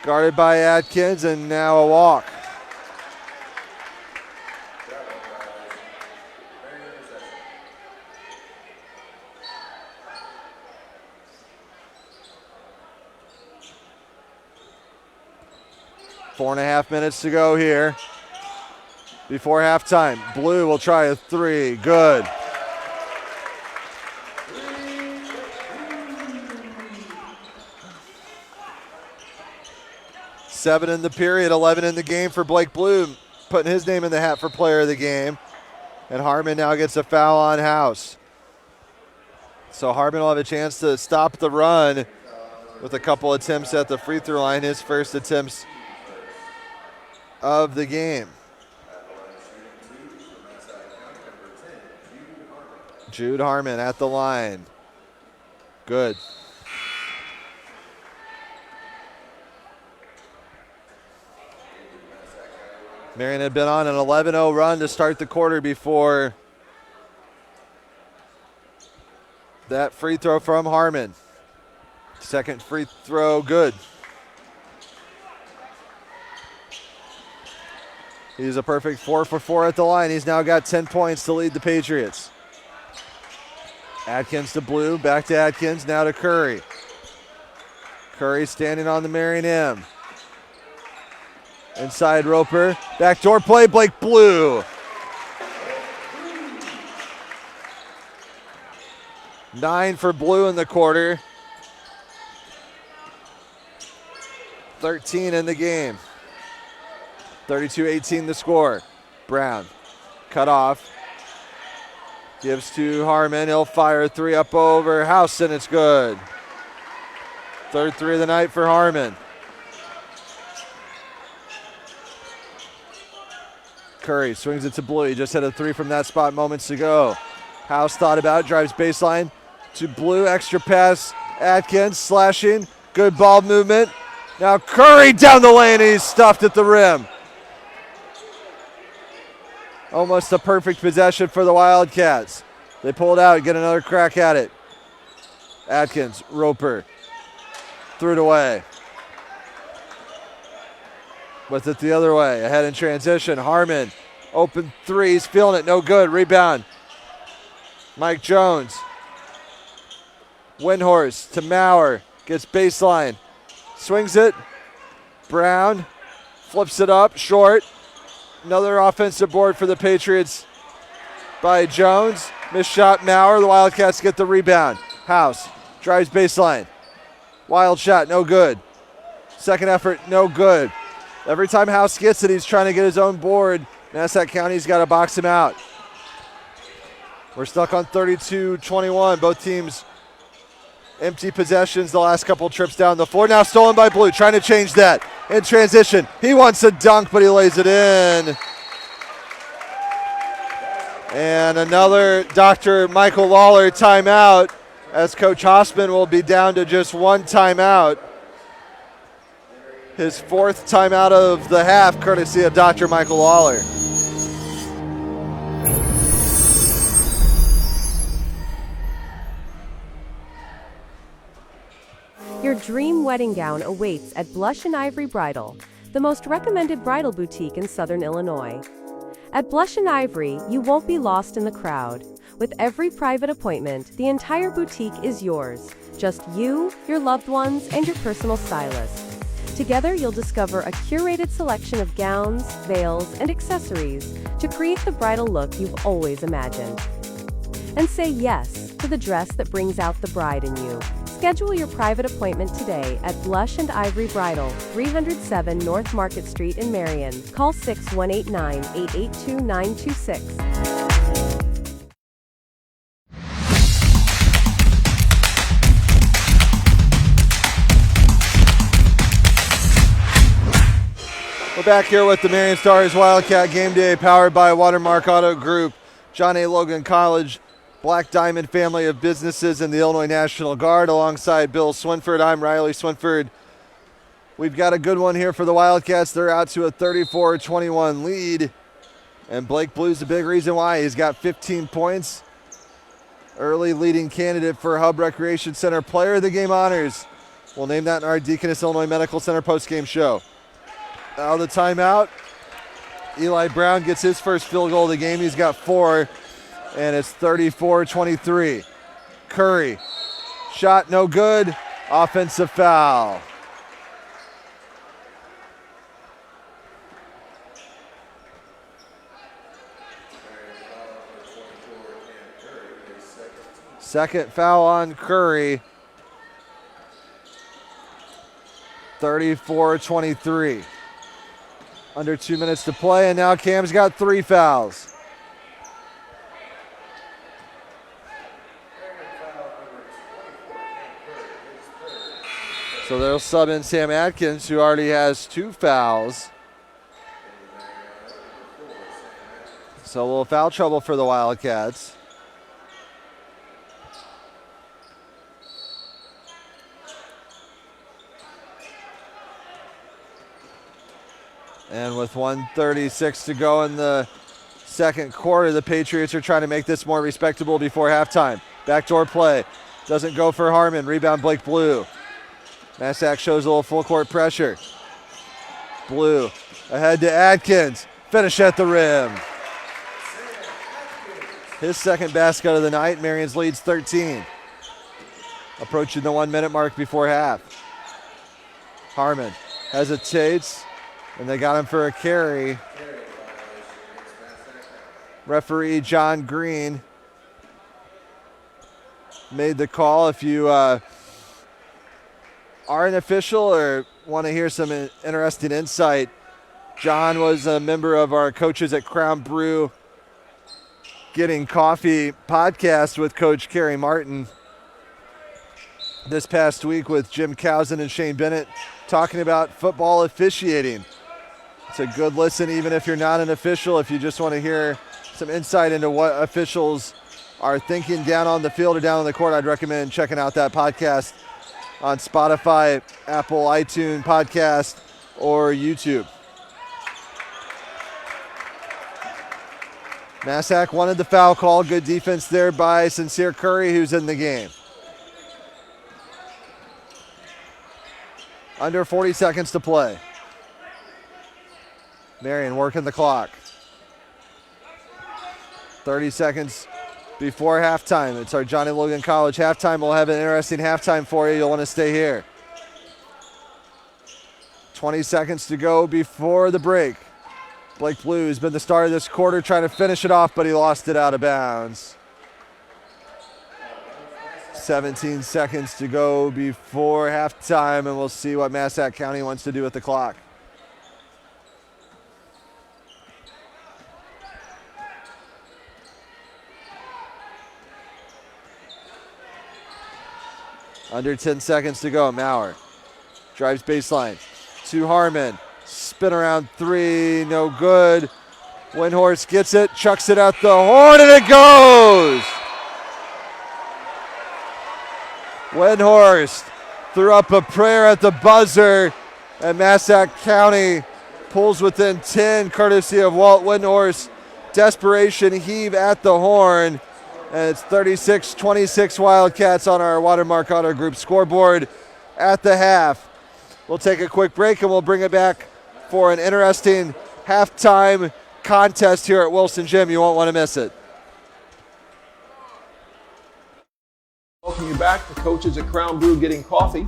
guarded by Atkins, and now a walk. 4.5 minutes to go here before halftime. Blue will try a three. Good. Seven in the period, 11 in the game for Blake Blue, putting his name in the hat for player of the game. And Harmon now gets a foul on House. So Harmon will have a chance to stop the run with a couple attempts at the free throw line, his first attempts of the game. Jude Harmon at the line. Good. Marion had been on an 11-0 run to start the quarter before that free throw from Harmon. Second free throw, good. He's a perfect 4 for 4 at the line. He's now got 10 points to lead the Patriots. Atkins to Blue, back to Atkins, now to Curry. Curry standing on the Marion M. Inside Roper, backdoor play, Blake Blue. 9 for Blue in the quarter. 13 in the game. 32-18 the score. Brown, cut off. Gives to Harmon, he'll fire a three up over House, and it's good. Third three of the night for Harmon. Curry swings it to Blue. He just hit a three from that spot moments ago. House thought about it, drives baseline to Blue. Extra pass, Atkins slashing. Good ball movement. Now Curry down the lane, and he's stuffed at the rim. Almost a perfect possession for the Wildcats. They pull it out, get another crack at it. Atkins, Roper, threw it away. With it the other way, ahead in transition. Harmon, open three, he's feeling it, no good. Rebound, Mike Jones. Windhorse to Maurer, gets baseline, swings it. Brown flips it up, short. Another offensive board for the Patriots by Jones. Missed shot, Maurer. The Wildcats get the rebound. House drives baseline. Wild shot, no good. Second effort, no good. Every time House gets it, he's trying to get his own board. Massac County's got to box him out. We're stuck on 32-21. Both teams empty possessions the last couple trips down the floor. Now stolen by Blue, trying to change that. In transition, he wants a dunk, but he lays it in. And another Dr. Michael Lawler timeout, as Coach Hossman will be down to just one timeout. His fourth timeout of the half, courtesy of Dr. Michael Lawler. Your dream wedding gown awaits at Blush and Ivory Bridal, the most recommended bridal boutique in Southern Illinois. At Blush and Ivory, you won't be lost in the crowd. With every private appointment, the entire boutique is yours. Just you, your loved ones, and your personal stylist. Together, you'll discover a curated selection of gowns, veils, and accessories to create the bridal look you've always imagined. And say yes to the dress that brings out the bride in you. Schedule your private appointment today at Blush and Ivory Bridal, 307 North Market Street in Marion. Call 618-882-926. We're back here with the Marion Stars Wildcat Game Day, powered by Watermark Auto Group, John A. Logan College, Black Diamond family of businesses in the Illinois National Guard. Alongside Bill Swinford, I'm Riley Swinford. We've got a good one here for the Wildcats. They're out to a 34-21 lead. And Blake Blue's the big reason why. He's got 15 points. Early leading candidate for Hub Recreation Center Player of the Game honors. We'll name that in our Deaconess Illinois Medical Center postgame show. Now the timeout. Eli Brown gets his first field goal of the game. He's got 4. And it's 34-23. Curry, shot no good, offensive foul. Second foul on Curry. 34-23. Under 2 minutes to play, and now Cam's got 3 fouls. So they'll sub in Sam Atkins, who already has 2 fouls. So a little foul trouble for the Wildcats. And with 1:36 to go in the second quarter, the Patriots are trying to make this more respectable before halftime. Backdoor play. Doesn't go for Harmon. Rebound Blake Blue. Massac shows a little full court pressure. Blue ahead to Atkins. Finish at the rim. His second basket of the night. Marion's leads 13. Approaching the 1 minute mark before half. Harmon hesitates, and they got him for a carry. Referee John Green made the call. If you are an official or want to hear some interesting insight, John was a member of our Coaches at Crown Brew Getting Coffee podcast with Coach Kerry Martin this past week with Jim Cowsen and Shane Bennett talking about football officiating. It's a good listen even if you're not an official. If you just want to hear some insight into what officials are thinking down on the field or down on the court, I'd recommend checking out that podcast on Spotify, Apple, iTunes podcast, or YouTube. Massac wanted the foul call. Good defense there by Sincere Curry, who's in the game. Under 40 seconds to play. Marion working the clock. 30 seconds before halftime. It's our Johnny Logan College halftime. We'll have an interesting halftime for you. You'll want to stay here. 20 seconds to go before the break. Blake Blue has been the star of this quarter, trying to finish it off, but he lost it out of bounds. 17 seconds to go before halftime, and we'll see what Massac County wants to do with the clock. Under 10 seconds to go. Maurer drives baseline to Harmon. Spin around three, no good. Windhorst gets it, chucks it at the horn, and it goes! Windhorst threw up a prayer at the buzzer, and Massac County pulls within 10, courtesy of Walt Windhorst. Desperation heave at the horn, and it's 36-26 Wildcats on our Watermark Auto Group scoreboard at the half. We'll take a quick break, and we'll bring it back for an interesting halftime contest here at Wilson Gym. You won't want to miss it. Welcome you back to Coaches at Crown Brew Getting Coffee.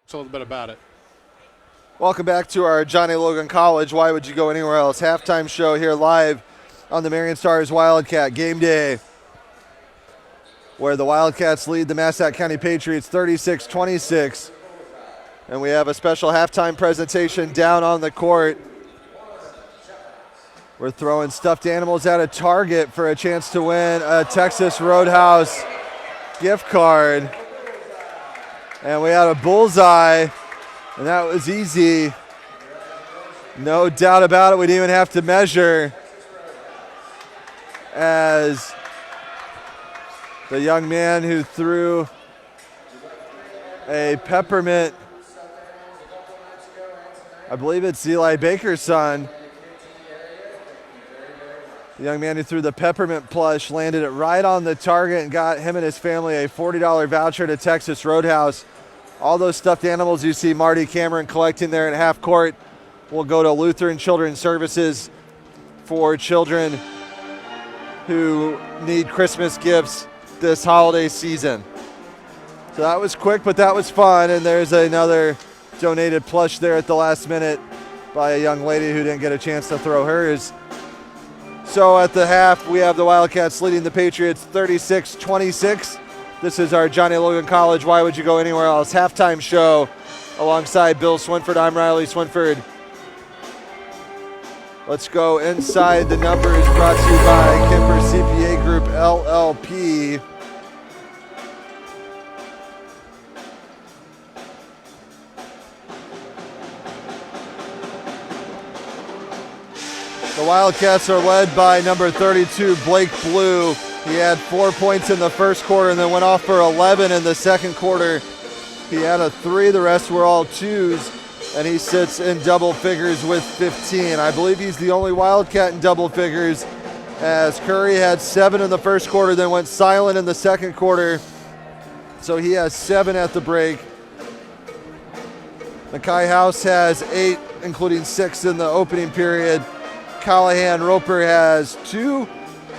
A little bit about it. Welcome back to our Johnny Logan College. Why would you go anywhere else? Halftime show here live on the Marion Stars Wildcat Game Day, where the Wildcats lead the Massac County Patriots 36-26. And we have a special halftime presentation down on the court. We're throwing stuffed animals at a target for a chance to win a Texas Roadhouse gift card. And we had a bullseye, and that was easy. No doubt about it. We didn't even have to measure, as the young man who threw a peppermint, I believe it's Eli Baker's son. The young man who threw the peppermint plush landed it right on the target and got him and his family a $40 voucher to Texas Roadhouse. All those stuffed animals you see Marty Cameron collecting there in half court will go to Lutheran Children's Services for children who need Christmas gifts this holiday season. So that was quick, but that was fun. And there's another donated plush there at the last minute by a young lady who didn't get a chance to throw hers. So at the half, we have the Wildcats leading the Patriots 36-26. This is our Johnny Logan College Why Would You Go Anywhere Else halftime show alongside Bill Swinford. I'm Riley Swinford. Let's go inside the numbers, brought to you by Kemper CPA Group LLP. The Wildcats are led by number 32, Blake Blue. He had 4 points in the first quarter and then went off for 11 in the second quarter. He had a 3, the rest were all 2s, and he sits in double figures with 15. I believe he's the only Wildcat in double figures, as Curry had 7 in the first quarter, then went silent in the second quarter. So he has 7 at the break. Mackay House has 8, including 6 in the opening period. Callahan Roper has 2.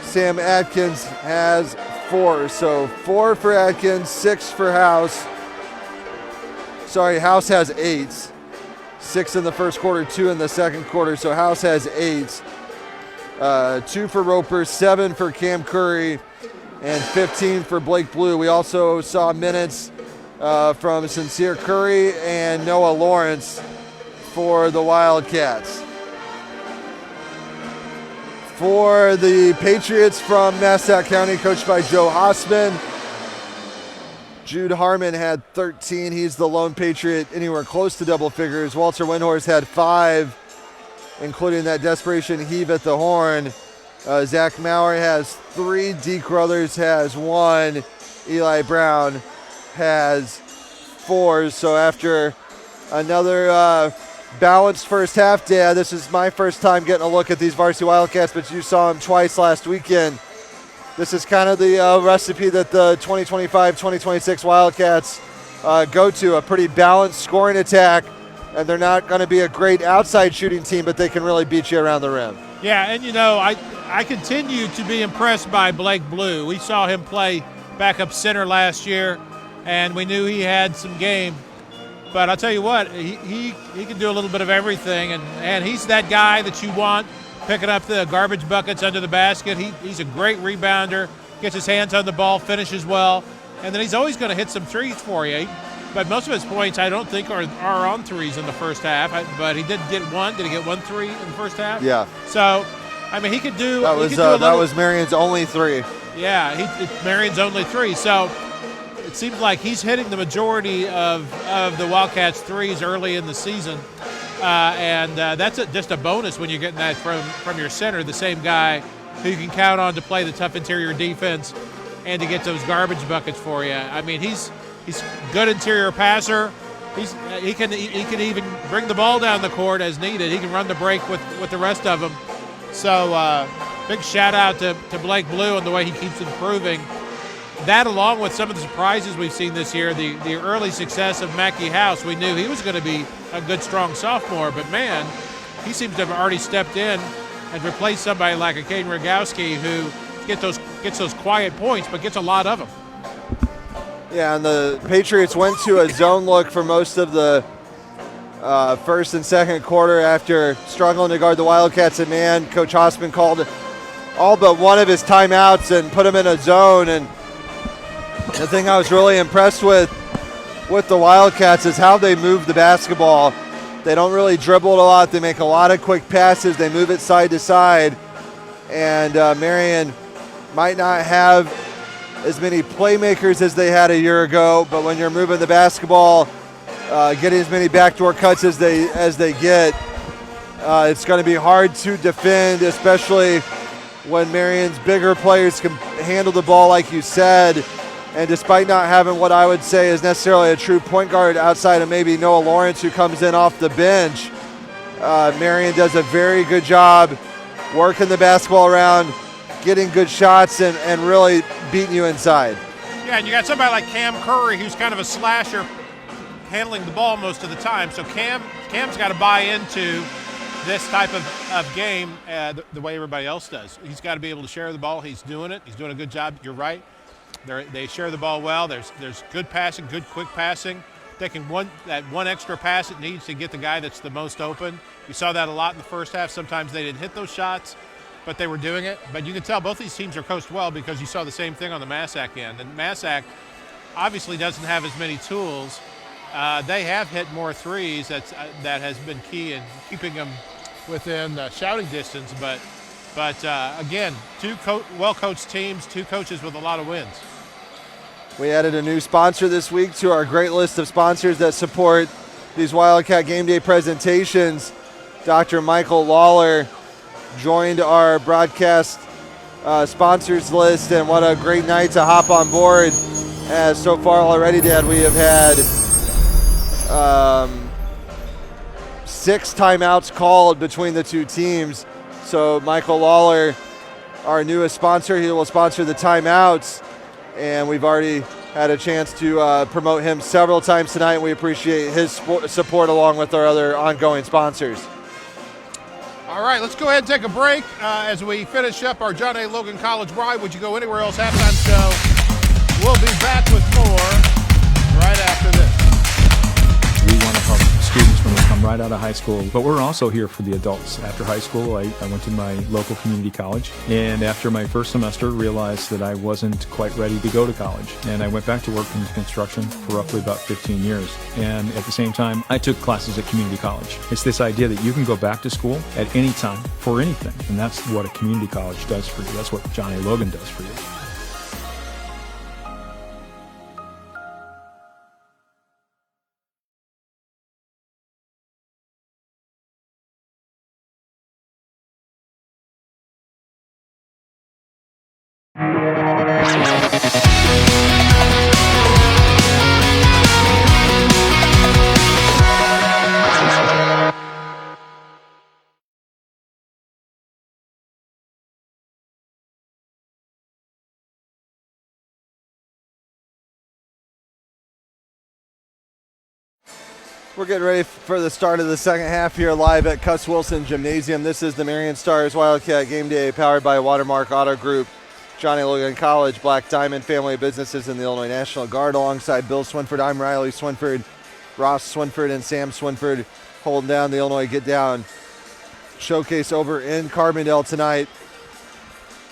Sam Atkins has 4. So 4 for Atkins, 6 for House. Sorry, House has 8. 6 in the first quarter, 2 in the second quarter. So House has 8. 2 for Roper, 7 for Cam Curry, and 15 for Blake Blue. We also saw minutes from Sincere Curry and Noah Lawrence for the Wildcats. For the Patriots from Massac County, coached by Joe Hossman, Jude Harmon had 13. He's the lone Patriot anywhere close to double figures. Walter Windhorst had 5, including that desperation heave at the horn. Zach Maurer has 3. Deke Crothers has 1. Eli Brown has 4. So after another balanced first half, Dad, this is my first time getting a look at these varsity Wildcats, but you saw them twice last weekend. This is kind of the recipe that the 2025-2026 Wildcats go to, a pretty balanced scoring attack, and they're not going to be a great outside shooting team, but they can really beat you around the rim. Yeah, and you know, I continue to be impressed by Blake Blue. We saw him play backup center last year, and we knew he had some game. But I'll tell you what, he can do a little bit of everything, and he's that guy that you want picking up the garbage buckets under the basket. He's a great rebounder, gets his hands on the ball, finishes well, and then he's always going to hit some threes for you. But most of his points, I don't think, are on threes in the first half. But he did get one. Did he get 1 3 in the first half? Yeah. So, I mean, he could do. That was Marion's only 3. Yeah, Marion's only 3. So it seems like he's hitting the majority of the Wildcats' threes early in the season, and that's just a bonus when you're getting that from your center, the same guy who you can count on to play the tough interior defense and to get those garbage buckets for you. I mean, he's good interior passer. He can even bring the ball down the court as needed. He can run the break with the rest of them. So big shout out to Blake Blue and the way he keeps improving. That, along with some of the surprises we've seen this year, the early success of Mackay House, we knew he was going to be a good, strong sophomore. But, man, he seems to have already stepped in and replaced somebody like a Caden Rogowski who gets those quiet points but gets a lot of them. Yeah, and the Patriots went to a zone look for most of the first and second quarter after struggling to guard the Wildcats at man. Coach Hossman called all but one of his timeouts and put him in a zone. And the thing I was really impressed with the Wildcats is how they move the basketball. They don't really dribble it a lot. They make a lot of quick passes. They move it side to side. And Marion might not have as many playmakers as they had a year ago, but when you're moving the basketball, getting as many backdoor cuts as they get, it's going to be hard to defend, especially when Marion's bigger players can handle the ball, like you said. And despite not having what I would say is necessarily a true point guard outside of maybe Noah Lawrence, who comes in off the bench, Marion does a very good job working the basketball around, getting good shots, and really beating you inside. Yeah, and you got somebody like Cam Curry, who's kind of a slasher, handling the ball most of the time. So Cam's got to buy into this type of game the way everybody else does. He's got to be able to share the ball. He's doing it. He's doing a good job. You're right. They share the ball well. There's good passing, good quick passing. Taking that one extra pass it needs to get the guy that's the most open. We saw that a lot in the first half. Sometimes they didn't hit those shots, but they were doing it. But you can tell both these teams are coached well because you saw the same thing on the Massac end. And Massac obviously doesn't have as many tools. They have hit more threes. That has been key in keeping them within shouting distance. But again, two well-coached teams, two coaches with a lot of wins. We added a new sponsor this week to our great list of sponsors that support these Wildcat Game Day presentations. Dr. Michael Lawler joined our broadcast sponsors list, and what a great night to hop on board. As so far already, Dad, we have had 6 timeouts called between the two teams. So Michael Lawler, our newest sponsor, he will sponsor the timeouts, and we've already had a chance to promote him several times tonight. We appreciate his support along with our other ongoing sponsors. All right, let's go ahead and take a break as we finish up our John A. Logan College Bride. Would you go anywhere else halftime show? We'll be back with more right after this. We want to help students when they come right out of high school, but we're also here for the adults. After high school, I went to my local community college, and after my first semester, realized that I wasn't quite ready to go to college. And I went back to work in construction for roughly about 15 years. And at the same time, I took classes at community college. It's this idea that you can go back to school at any time for anything, and that's what a community college does for you. That's what John A. Logan does for you. We're getting ready for the start of the second half here live at Cuss Wilson Gymnasium. This is the Marion Stars Wildcat Game Day powered by Watermark Auto Group, John A. Logan College, Black Diamond Family of Businesses, in the Illinois National Guard. Alongside Bill Swinford, I'm Riley Swinford, Ross Swinford, and Sam Swinford holding down the Illinois Get Down showcase over in Carbondale tonight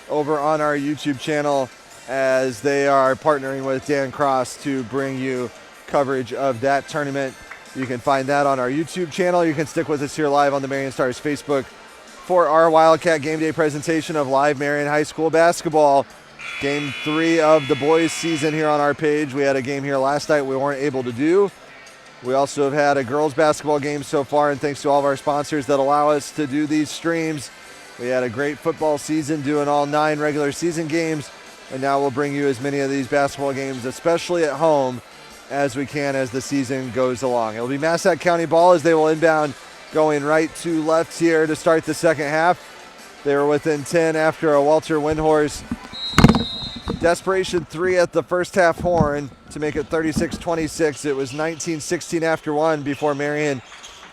over on our YouTube channel, as they are partnering with Dan Cross to bring you coverage of that tournament. You can find that on our YouTube channel. You can stick with us here live on the Marion Stars Facebook for our Wildcat Game Day presentation of live Marion High School basketball. Game 3 of the boys season here on our page. We had a game here last night we weren't able to do. We also have had a girls basketball game so far, and thanks to all of our sponsors that allow us to do these streams. We had a great football season doing all 9 regular season games, and now we'll bring you as many of these basketball games, especially at home, as we can as the season goes along. It'll be Massac County ball as they will inbound, going right to left here to start the second half. They were within 10 after a Walter Windhorst desperation 3 at the first half horn to make it 36-26. It was 19-16 after 1 before Marion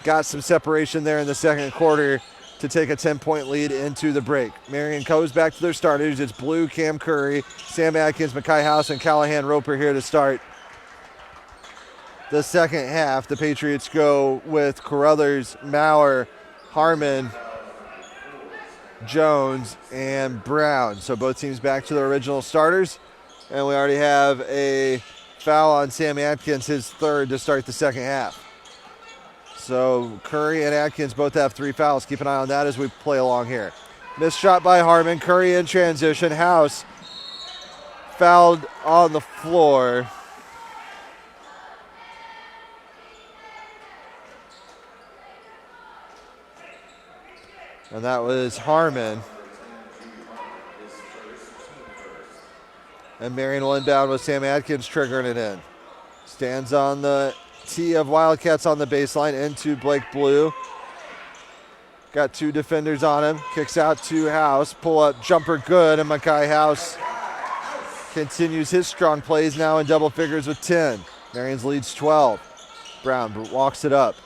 got some separation there in the second quarter to take a 10-point lead into the break. Marion goes back to their starters. It's Blue, Cam Curry, Sam Atkins, Mackay House, and Callahan Roper here to start the second half. The Patriots go with Carruthers, Maurer, Harmon, Jones, and Brown. So both teams back to their original starters. And we already have a foul on Sam Atkins, his third, to start the second half. So Curry and Atkins both have 3 fouls. Keep an eye on that as we play along here. Missed shot by Harmon. Curry in transition. House fouled on the floor. And that was Harmon. And Marion will inbound with Sam Atkins triggering it in. Stands on the tee of Wildcats on the baseline into Blake Blue. Got 2 defenders on him. Kicks out to House. Pull up jumper good, and Mackay House continues his strong plays now in double figures with 10. Marion's leads 12. Brown walks it up.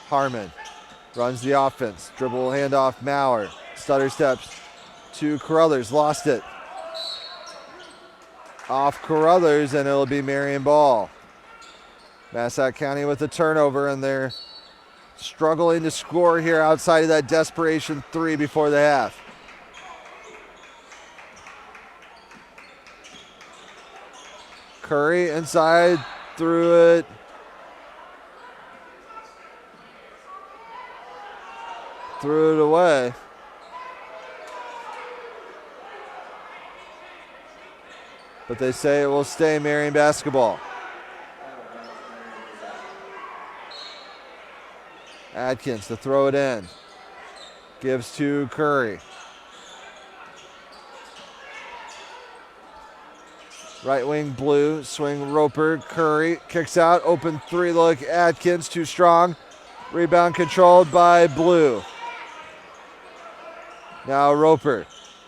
Harmon runs the offense. Dribble handoff, Maurer. Stutter steps to Carruthers. Lost it. Off Carruthers, and it'll be Marion ball. Massac County with a turnover, and they're struggling to score here outside of that desperation 3 before the half. Curry inside, threw it. Threw it away. But they say it will stay Marion basketball. Adkins to throw it in. Gives to Curry. Right wing blue, swing Roper, Curry, kicks out, open 3 look, Adkins, too strong. Rebound controlled by blue. Now Roper,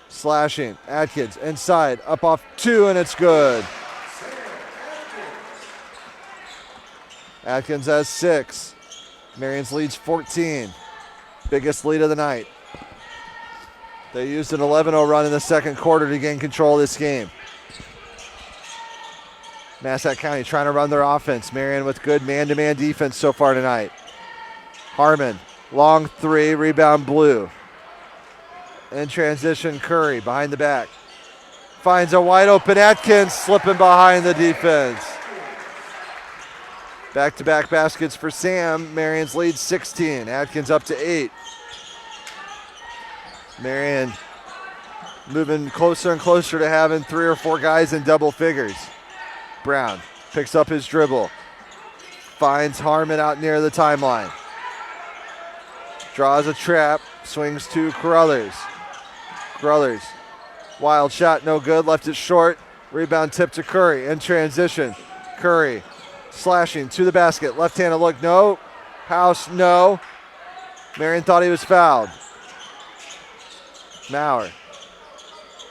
slashing, Adkins inside, up off 2, and it's good. Adkins has 6. Marion's leads 14. Biggest lead of the night. They used an 11-0 run in the second quarter to gain control of this game. Massac County trying to run their offense. Marion with good man-to-man defense so far tonight. Harmon, long 3, rebound blue. In transition, Curry behind the back. Finds a wide open Atkins, slipping behind the defense. Back-to-back baskets for Sam. Marion's lead 16. Atkins up to 8. Marion moving closer and closer to having 3 or 4 guys in double figures. Brown picks up his dribble. Finds Harmon out near the timeline. Draws a trap. Swings to Carruthers. Carruthers. Wild shot, no good. Left it short. Rebound tip to Curry. In transition. Curry slashing to the basket. Left-handed look, no. House, no. Marion thought he was fouled. Maurer.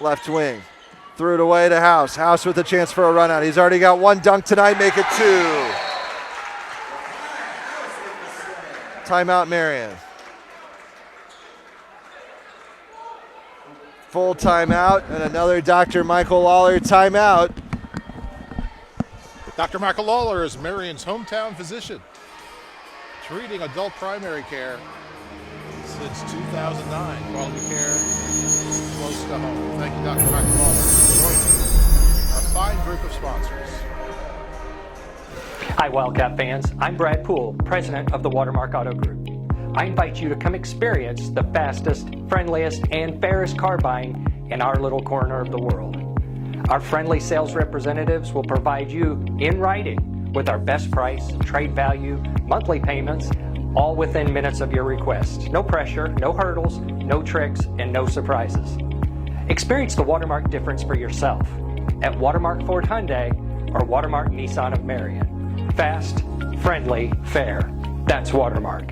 Left wing. Threw it away to House. House with a chance for a run out. He's already got 1 dunk tonight, make it 2. Timeout, Marion. Full timeout, and another Dr. Michael Lawler timeout. Dr. Michael Lawler is Marion's hometown physician, treating adult primary care since 2009. Quality care close to home. Thank you, Dr. Michael Lawler, for joining our fine group of sponsors. Hi, Wildcat fans. I'm Brad Poole, president of the Watermark Auto Group. I invite you to come experience the fastest, friendliest, and fairest car buying in our little corner of the world. Our friendly sales representatives will provide you in writing with our best price, trade value, monthly payments, all within minutes of your request. No pressure, no hurdles, no tricks, and no surprises. Experience the Watermark difference for yourself at Watermark Ford Hyundai or Watermark Nissan of Marion. Fast, friendly, fair. That's Watermark.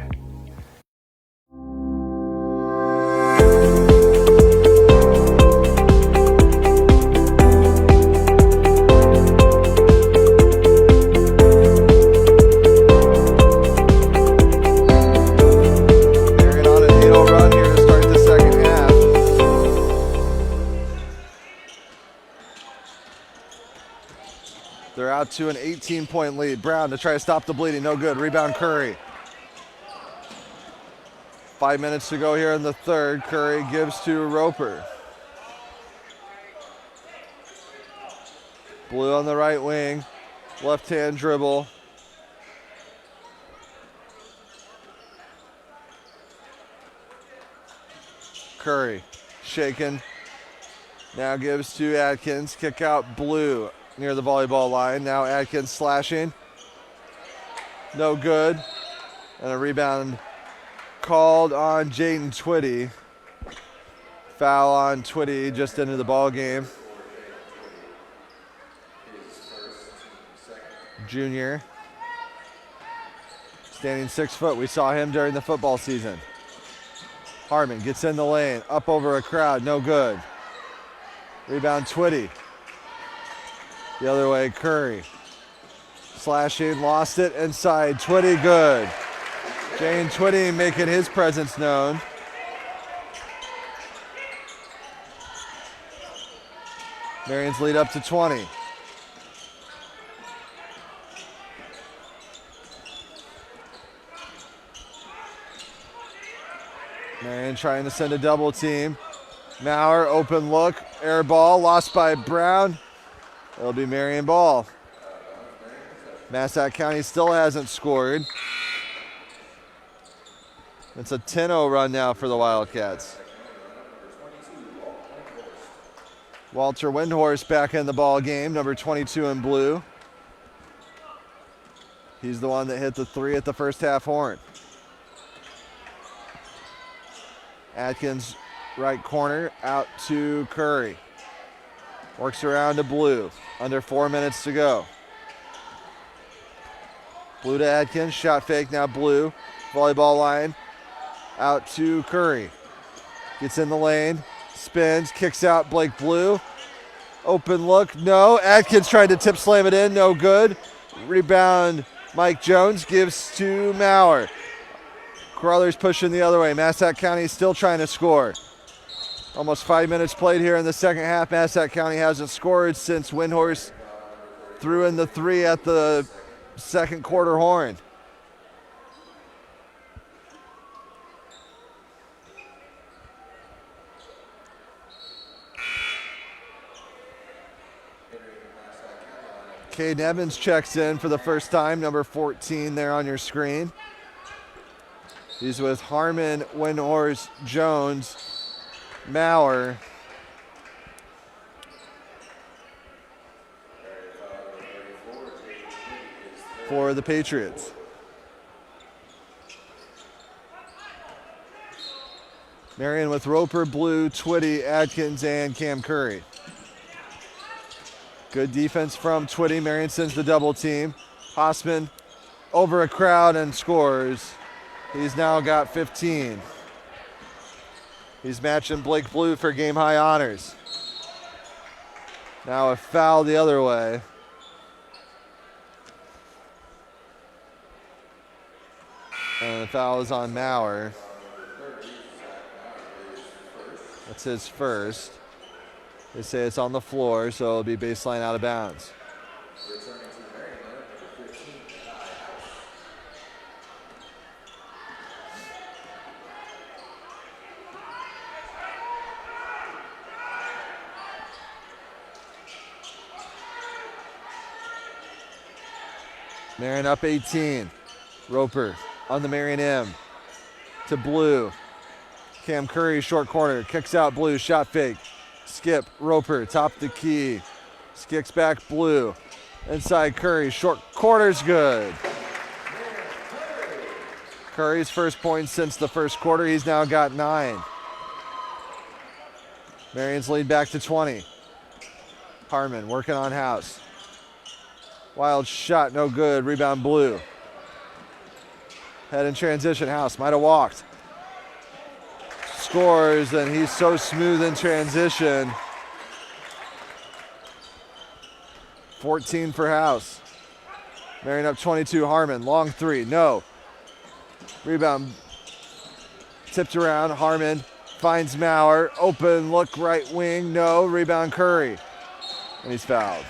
They're out to an 18-point lead. Brown to try to stop the bleeding. No good. Rebound Curry. 5 minutes to go here in the third. Curry gives to Roper. Blue on the right wing. Left-hand dribble. Curry shaken. Now gives to Atkins. Kick out Blue near the volleyball line. Now Atkins slashing. No good. And a rebound called on Jaden Twitty. Foul on Twitty just into the ball game. Junior. Standing 6 foot. We saw him during the football season. Harmon gets in the lane, up over a crowd, no good. Rebound Twitty. The other way, Curry. Slashing, lost it, inside, Twitty, good. Jane Twitty making his presence known. Marion's lead up to 20. Marion trying to send a double team. Maurer, open look, air ball, lost by Brown. It'll be Marion ball. Massac County still hasn't scored. It's a 10-0 run now for the Wildcats. Walter Windhorst back in the ball game, number 22 in blue. He's the one that hit the 3 at the first half horn. Atkins, right corner, out to Curry. Works around to Blue. Under 4 minutes to go. Blue to Atkins, shot fake, now Blue. Volleyball line, out to Curry. Gets in the lane, spins, kicks out Blake Blue. Open look, no. Atkins tried to tip slam it in, no good. Rebound, Mike Jones gives to Maurer. Crawler's pushing the other way. Massac County still trying to score. Almost 5 minutes played here in the second half. Massac County hasn't scored since Windhorst threw in the 3 at the second quarter horn. Caden Evans checks in for the first time, number 14 there on your screen. He's with Harmon, Windhorst, Jones, Maurer. For the Patriots. Marion with Roper, Blue, Twitty, Atkins, and Cam Curry. Good defense from Twitty. Marion sends the double team. Hossman over a crowd and scores. He's now got 15. He's matching Blake Blue for game high honors. Now a foul the other way. And the foul is on Maurer. That's his first. They say it's on the floor, so it'll be baseline out of bounds. Marion up 18. Roper on the Marion M. To Blue. Cam Curry, short corner. Kicks out Blue. Shot fake. Skip. Roper. Top the key. Skicks back Blue. Inside Curry. Short corner's good. Curry's first point since the first quarter. He's now got 9. Marion's lead back to 20. Harmon working on House. Wild shot, no good. Rebound Blue. Head in transition. House might have walked. Scores, and he's so smooth in transition. 14 for House. Marion up 22. Harmon, long 3, no. Rebound tipped around. Harmon finds Maurer. Open look, right wing, no. Rebound Curry. And he's fouled.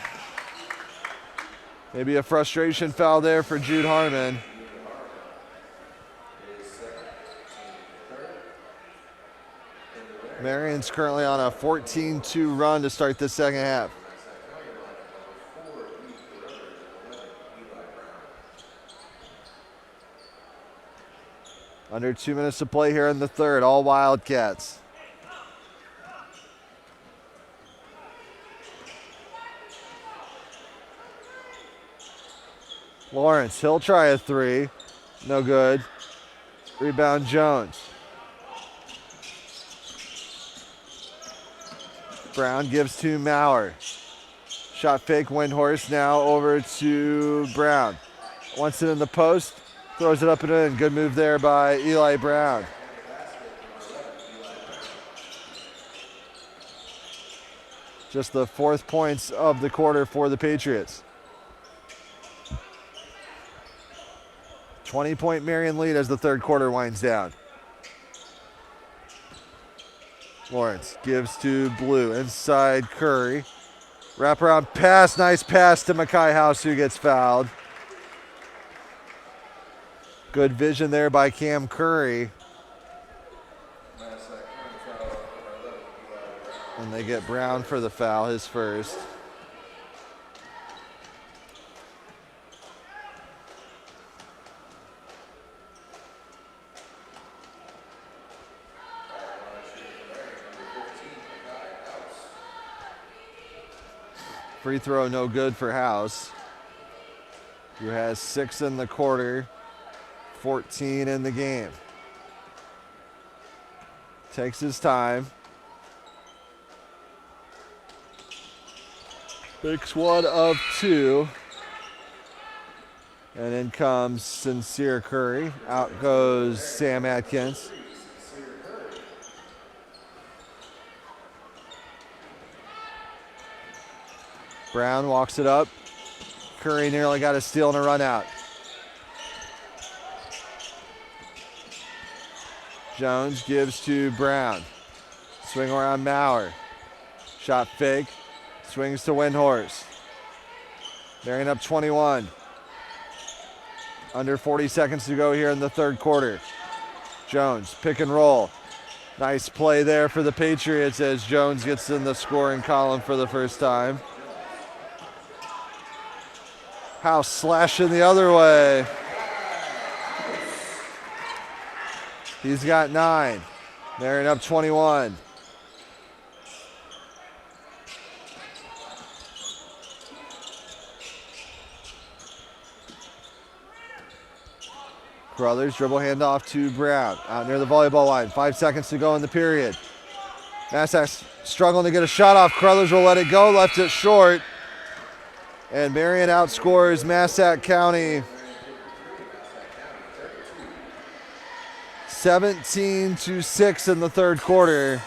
Maybe a frustration foul there for Jude Harmon. Marion's currently on a 14-2 run to start the second half. Under 2 minutes to play here in the third, all Wildcats. Lawrence, he'll try a 3. No good. Rebound Jones. Brown gives to Maurer. Shot fake, Windhorst now over to Brown. Wants it in the post. Throws it up and in. Good move there by Eli Brown. Just the 4th points of the quarter for the Patriots. 20-point Marion lead as the 3rd quarter winds down. Lawrence gives to Blue. Inside Curry. Wraparound pass. Nice pass to Mackay House, who gets fouled. Good vision there by Cam Curry. And they get Brown for the foul, his first. Free throw no good for House, who has 6 in the quarter, 14 in the game. Takes his time. Makes 1 of 2. And in comes Sincere Curry. Out goes Sam Atkins. Brown walks it up. Curry nearly got a steal and a run out. Jones gives to Brown. Swing around Maurer. Shot fake. Swings to Windhorse. Marion up 21. Under 40 seconds to go here in the 3rd quarter. Jones, pick and roll. Nice play there for the Patriots as Jones gets in the scoring column for the first time. House slashing the other way. He's got 9. Marion up 21. Brothers dribble handoff to Brown. Out near the volleyball line. 5 seconds to go in the period. Massac struggling to get a shot off. Crothers will let it go. Left it short. And Marion outscores Massac County 17-6 in the 3rd quarter.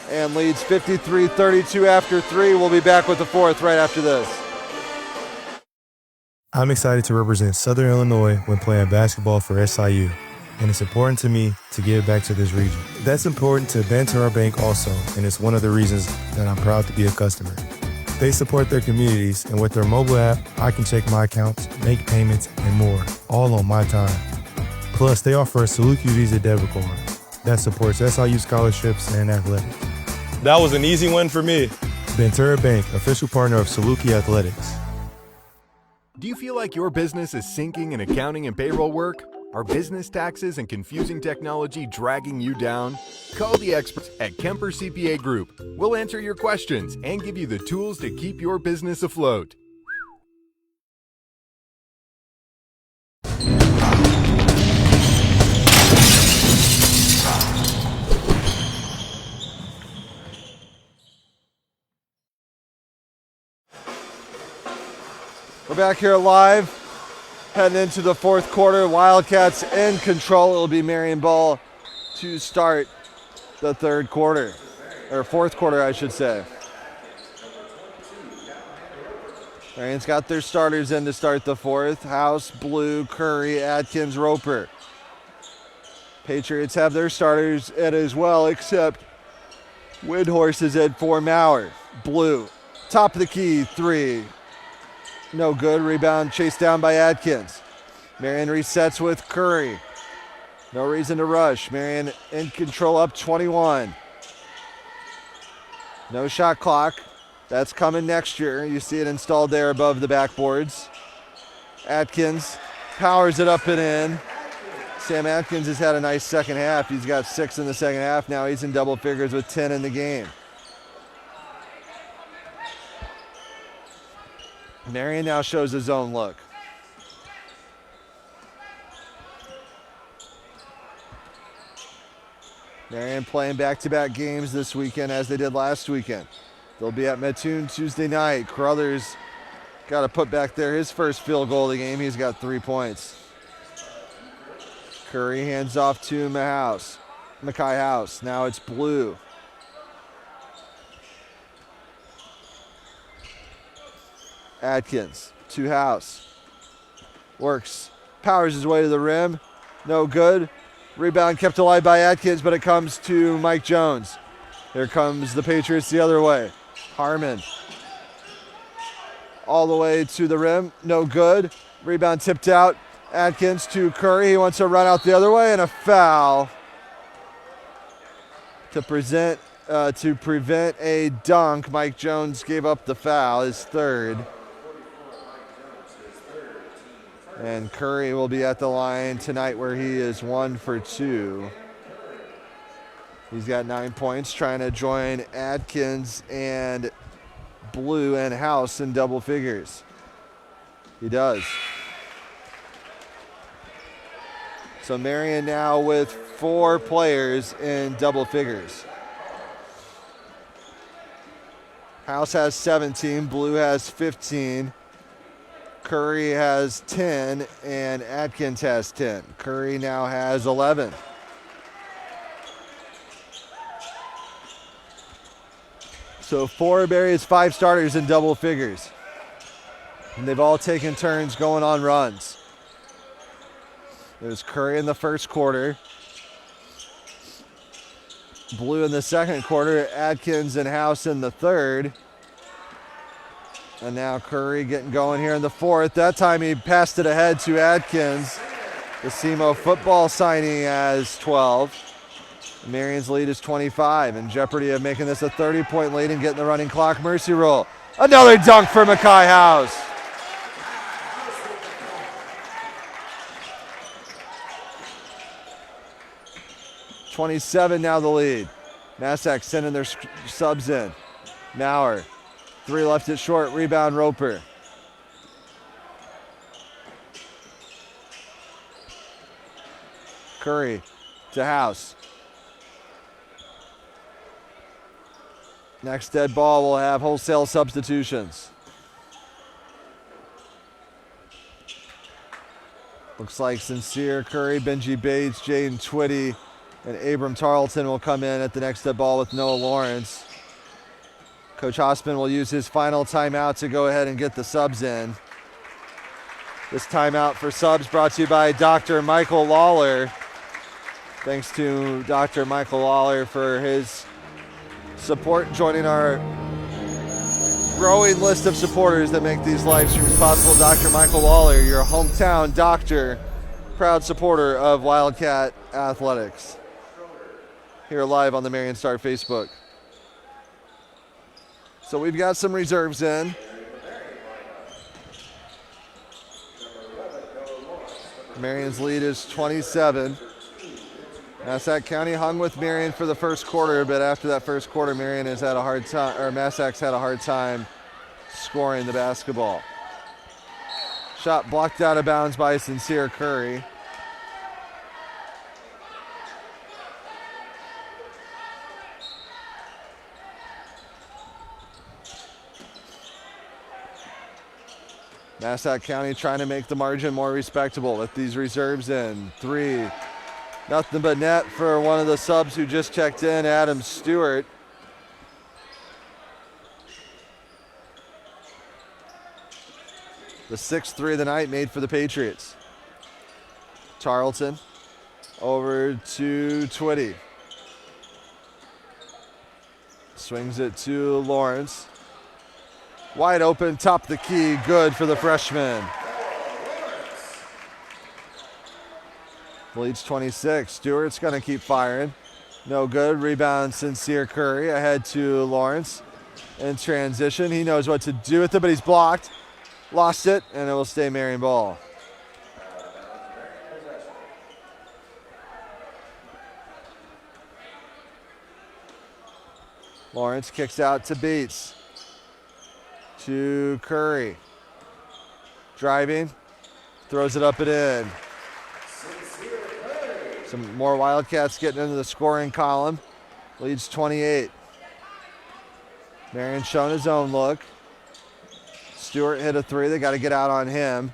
And leads 53-32 after 3. We'll be back with the 4th right after this. I'm excited to represent Southern Illinois when playing basketball for SIU. And it's important to me to give back to this region. That's important to Banterra Bank also, and it's one of the reasons that I'm proud to be a customer. They support their communities, and with their mobile app, I can check my accounts, make payments, and more, all on my time. Plus, they offer a Saluki Visa debit card that supports SIU scholarships and athletics. That was an easy win for me. Banterra Bank, official partner of Saluki Athletics. Do you feel like your business is sinking in accounting and payroll work? Are business taxes and confusing technology dragging you down? Call the experts at Kemper CPA Group. We'll answer your questions and give you the tools to keep your business afloat. We're back here live. Heading into the 4th quarter, Wildcats in control. It'll be Marion ball to start the 3rd quarter, or 4th quarter, I should say. Marion's got their starters in to start the 4th. House, Blue, Curry, Atkins, Roper. Patriots have their starters in as well, except Windhorse is in for Maurer. Blue, top of the key, 3. No good. Rebound chased down by Atkins. Marion resets with Curry. No reason to rush. Marion in control up 21. No shot clock. That's coming next year. You see it installed there above the backboards. Atkins powers it up and in. Sam Atkins has had a nice second half. He's got 6 in the second half. Now he's in double figures with 10 in the game. Marion now shows his own look. Marion playing back-to-back games this weekend as they did last weekend. They'll be at Mattoon Tuesday night. Crothers got to put back there his first field goal of the game. He's got 3 points. Curry hands off to Mackay House. Now it's Blue. Adkins to House. Works. Powers his way to the rim. No good. Rebound kept alive by Adkins, but it comes to Mike Jones. Here comes the Patriots the other way. Harmon. All the way to the rim. No good. Rebound tipped out. Adkins to Curry. He wants to run out the other way, and a foul to prevent a dunk. Mike Jones gave up the foul, his third. And Curry will be at the line tonight where he is 1 for 2. He's got 9 points, trying to join Adkins and Blue and House in double figures. He does. So Marion now with 4 players in double figures. House has 17, Blue has 15. Curry has 10, and Adkins has 10. Curry now has 11. So 4 of Barry's 5 starters in double figures. And they've all taken turns going on runs. There's Curry in the first quarter. Blue in the second quarter. Adkins and House in the third. And now Curry getting going here in the fourth. That time he passed it ahead to Adkins. The SEMO football signing as 12. Marion's lead is 25. In jeopardy of making this a 30-point lead and getting the running clock mercy roll. Another dunk for Mackay House. .27 now the lead. Massac sending their subs in. Maurer. 3 left it short. Rebound Roper. Curry to House. Next dead ball will have wholesale substitutions. Looks like Sincere, Curry, Benji Bates, Jaden Twitty, and Abram Tarleton will come in at the next dead ball with Noah Lawrence. Coach Hossman will use his final timeout to go ahead and get the subs in. This timeout for subs brought to you by Dr. Michael Lawler. Thanks to Dr. Michael Lawler for his support, joining our growing list of supporters that make these live streams possible. Dr. Michael Lawler, your hometown doctor, proud supporter of Wildcat Athletics. Here live on the Marion Star Facebook. So we've got some reserves in. Marion's lead is 27. Massac County hung with Marion for the first quarter, but after that first quarter, Marion has had a hard time, or Massac's had a hard time scoring the basketball. Shot blocked out of bounds by Sincere Curry. Massac County trying to make the margin more respectable with these reserves in. 3, nothing but net for one of the subs who just checked in, Adam Stewart. The 6th 3 of the night made for the Patriots. Tarleton over to Twitty. Swings it to Lawrence. Wide open, top of the key, good for the freshman. Leads 26. Stewart's going to keep firing. No good. Rebound, Sincere Curry ahead to Lawrence. In transition, he knows what to do with it, but he's blocked. Lost it, and it will stay Marion ball. Lawrence kicks out to Bates. To Curry. Driving. Throws it up and in. Some more Wildcats getting into the scoring column. Leads 28. Marion showing his own look. Stewart hit a three. They got to get out on him.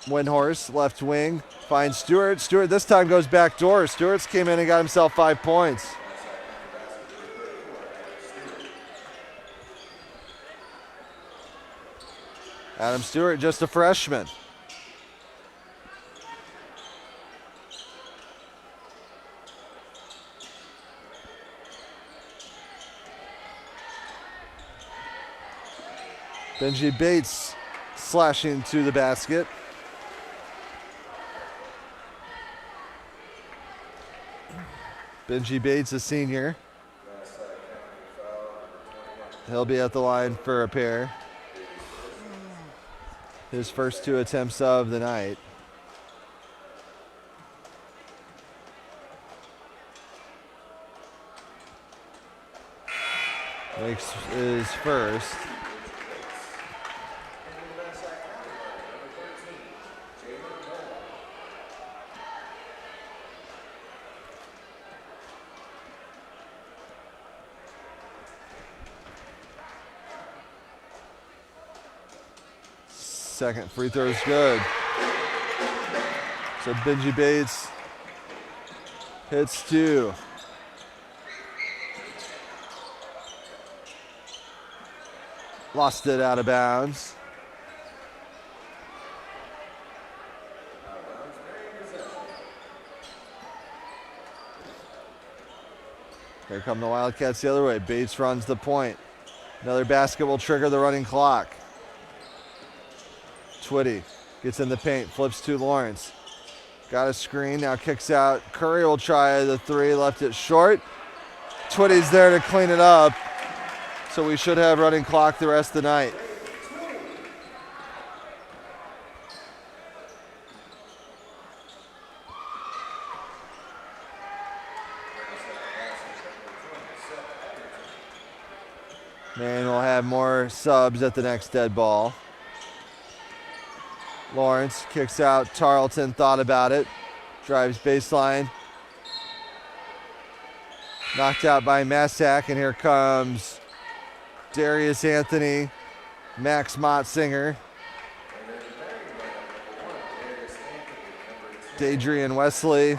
Windhorse, left wing, finds Stewart. Stewart this time goes back door. Stewart's came in and got himself 5 points. Adam Stewart, just a freshman. Benji Bates slashing to the basket. Benji Bates, a senior. He'll be at the line for a pair. His first 2 attempts of the night. Makes his first. Second free throw is good. So Benji Bates hits 2. Lost it out of bounds. Here come the Wildcats the other way. Bates runs the point. Another basket will trigger the running clock. Twitty gets in the paint, flips to Lawrence. Got a screen, now kicks out. Curry will try the three, left it short. Twitty's there to clean it up. So we should have running clock the rest of the night. Man, we'll have more subs at the next dead ball. Lawrence kicks out. Tarleton thought about it. Drives baseline. Knocked out by Massac, and here comes Darius Anthony, Max Mottsinger, Dadrian Wesley,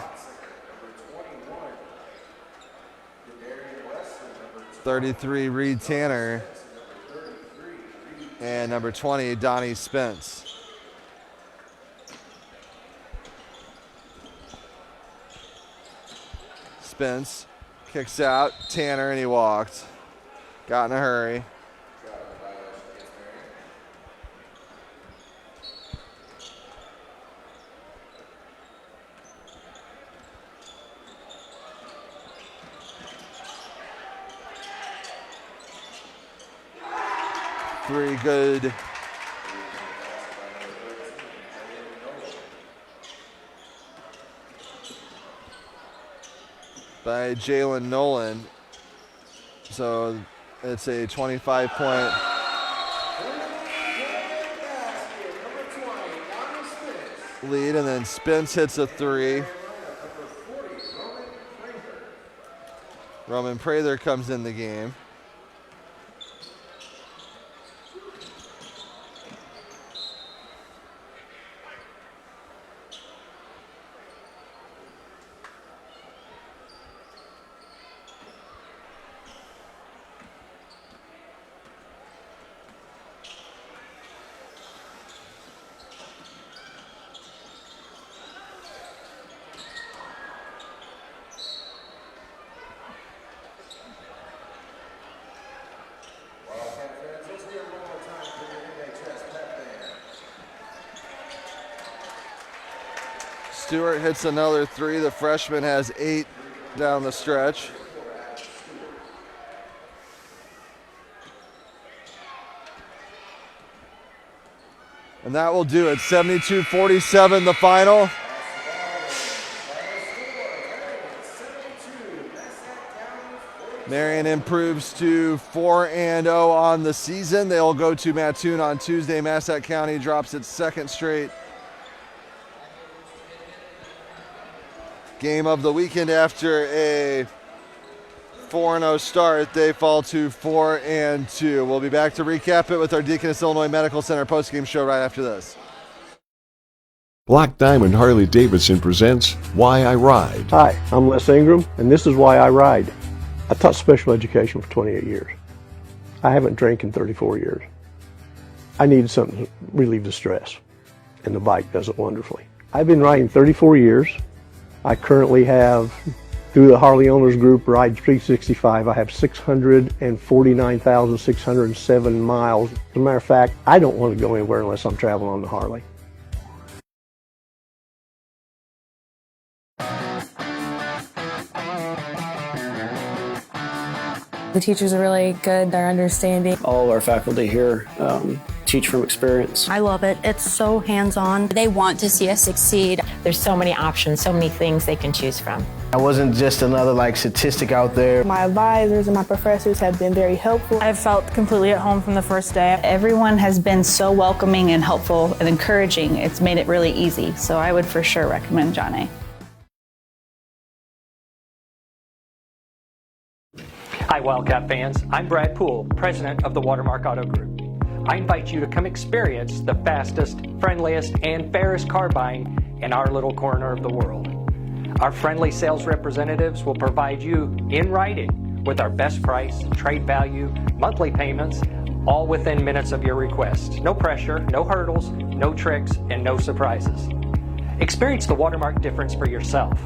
33 Reed Tanner, and number 20 Donnie Spence. Spence kicks out Tanner, and he walked. Got in a hurry. Three good. By Jalen Nolan. So it's a 25-point lead, and then Spence hits a three. Roman Prather comes in the game. Stewart hits another three. The freshman has 8 down the stretch. And that will do it. 72-47 the final. Marion improves to 4-0 on the season. They'll go to Mattoon on Tuesday. Massac County drops its second straight game of the weekend after a 4-0 start, they fall to 4-2. We'll be back to recap it with our Deaconess Illinois Medical Center postgame show right after this. Black Diamond Harley-Davidson presents Why I Ride. Hi, I'm Les Ingram, and this is Why I Ride. I taught special education for 28 years. I haven't drank in 34 years. I needed something to relieve the stress, and the bike does it wonderfully. I've been riding 34 years. I currently have, through the Harley Owners Group, Ride 365, I have 649,607 miles. As a matter of fact, I don't want to go anywhere unless I'm traveling on the Harley. The teachers are really good, they're understanding. All our faculty here teach from experience. I love it. It's so hands-on. They want to see us succeed. There's so many options, so many things they can choose from. I wasn't just another statistic out there. My advisors and my professors have been very helpful. I've felt completely at home from the first day. Everyone has been so welcoming and helpful and encouraging. It's made it really easy. So I would for sure recommend John A. Hi, Wildcat fans. I'm Brad Poole, president of the Watermark Auto Group. I invite you to come experience the fastest, friendliest, and fairest car buying in our little corner of the world. Our friendly sales representatives will provide you in writing with our best price, trade value, monthly payments, all within minutes of your request. No pressure, no hurdles, no tricks, and no surprises. Experience the Watermark difference for yourself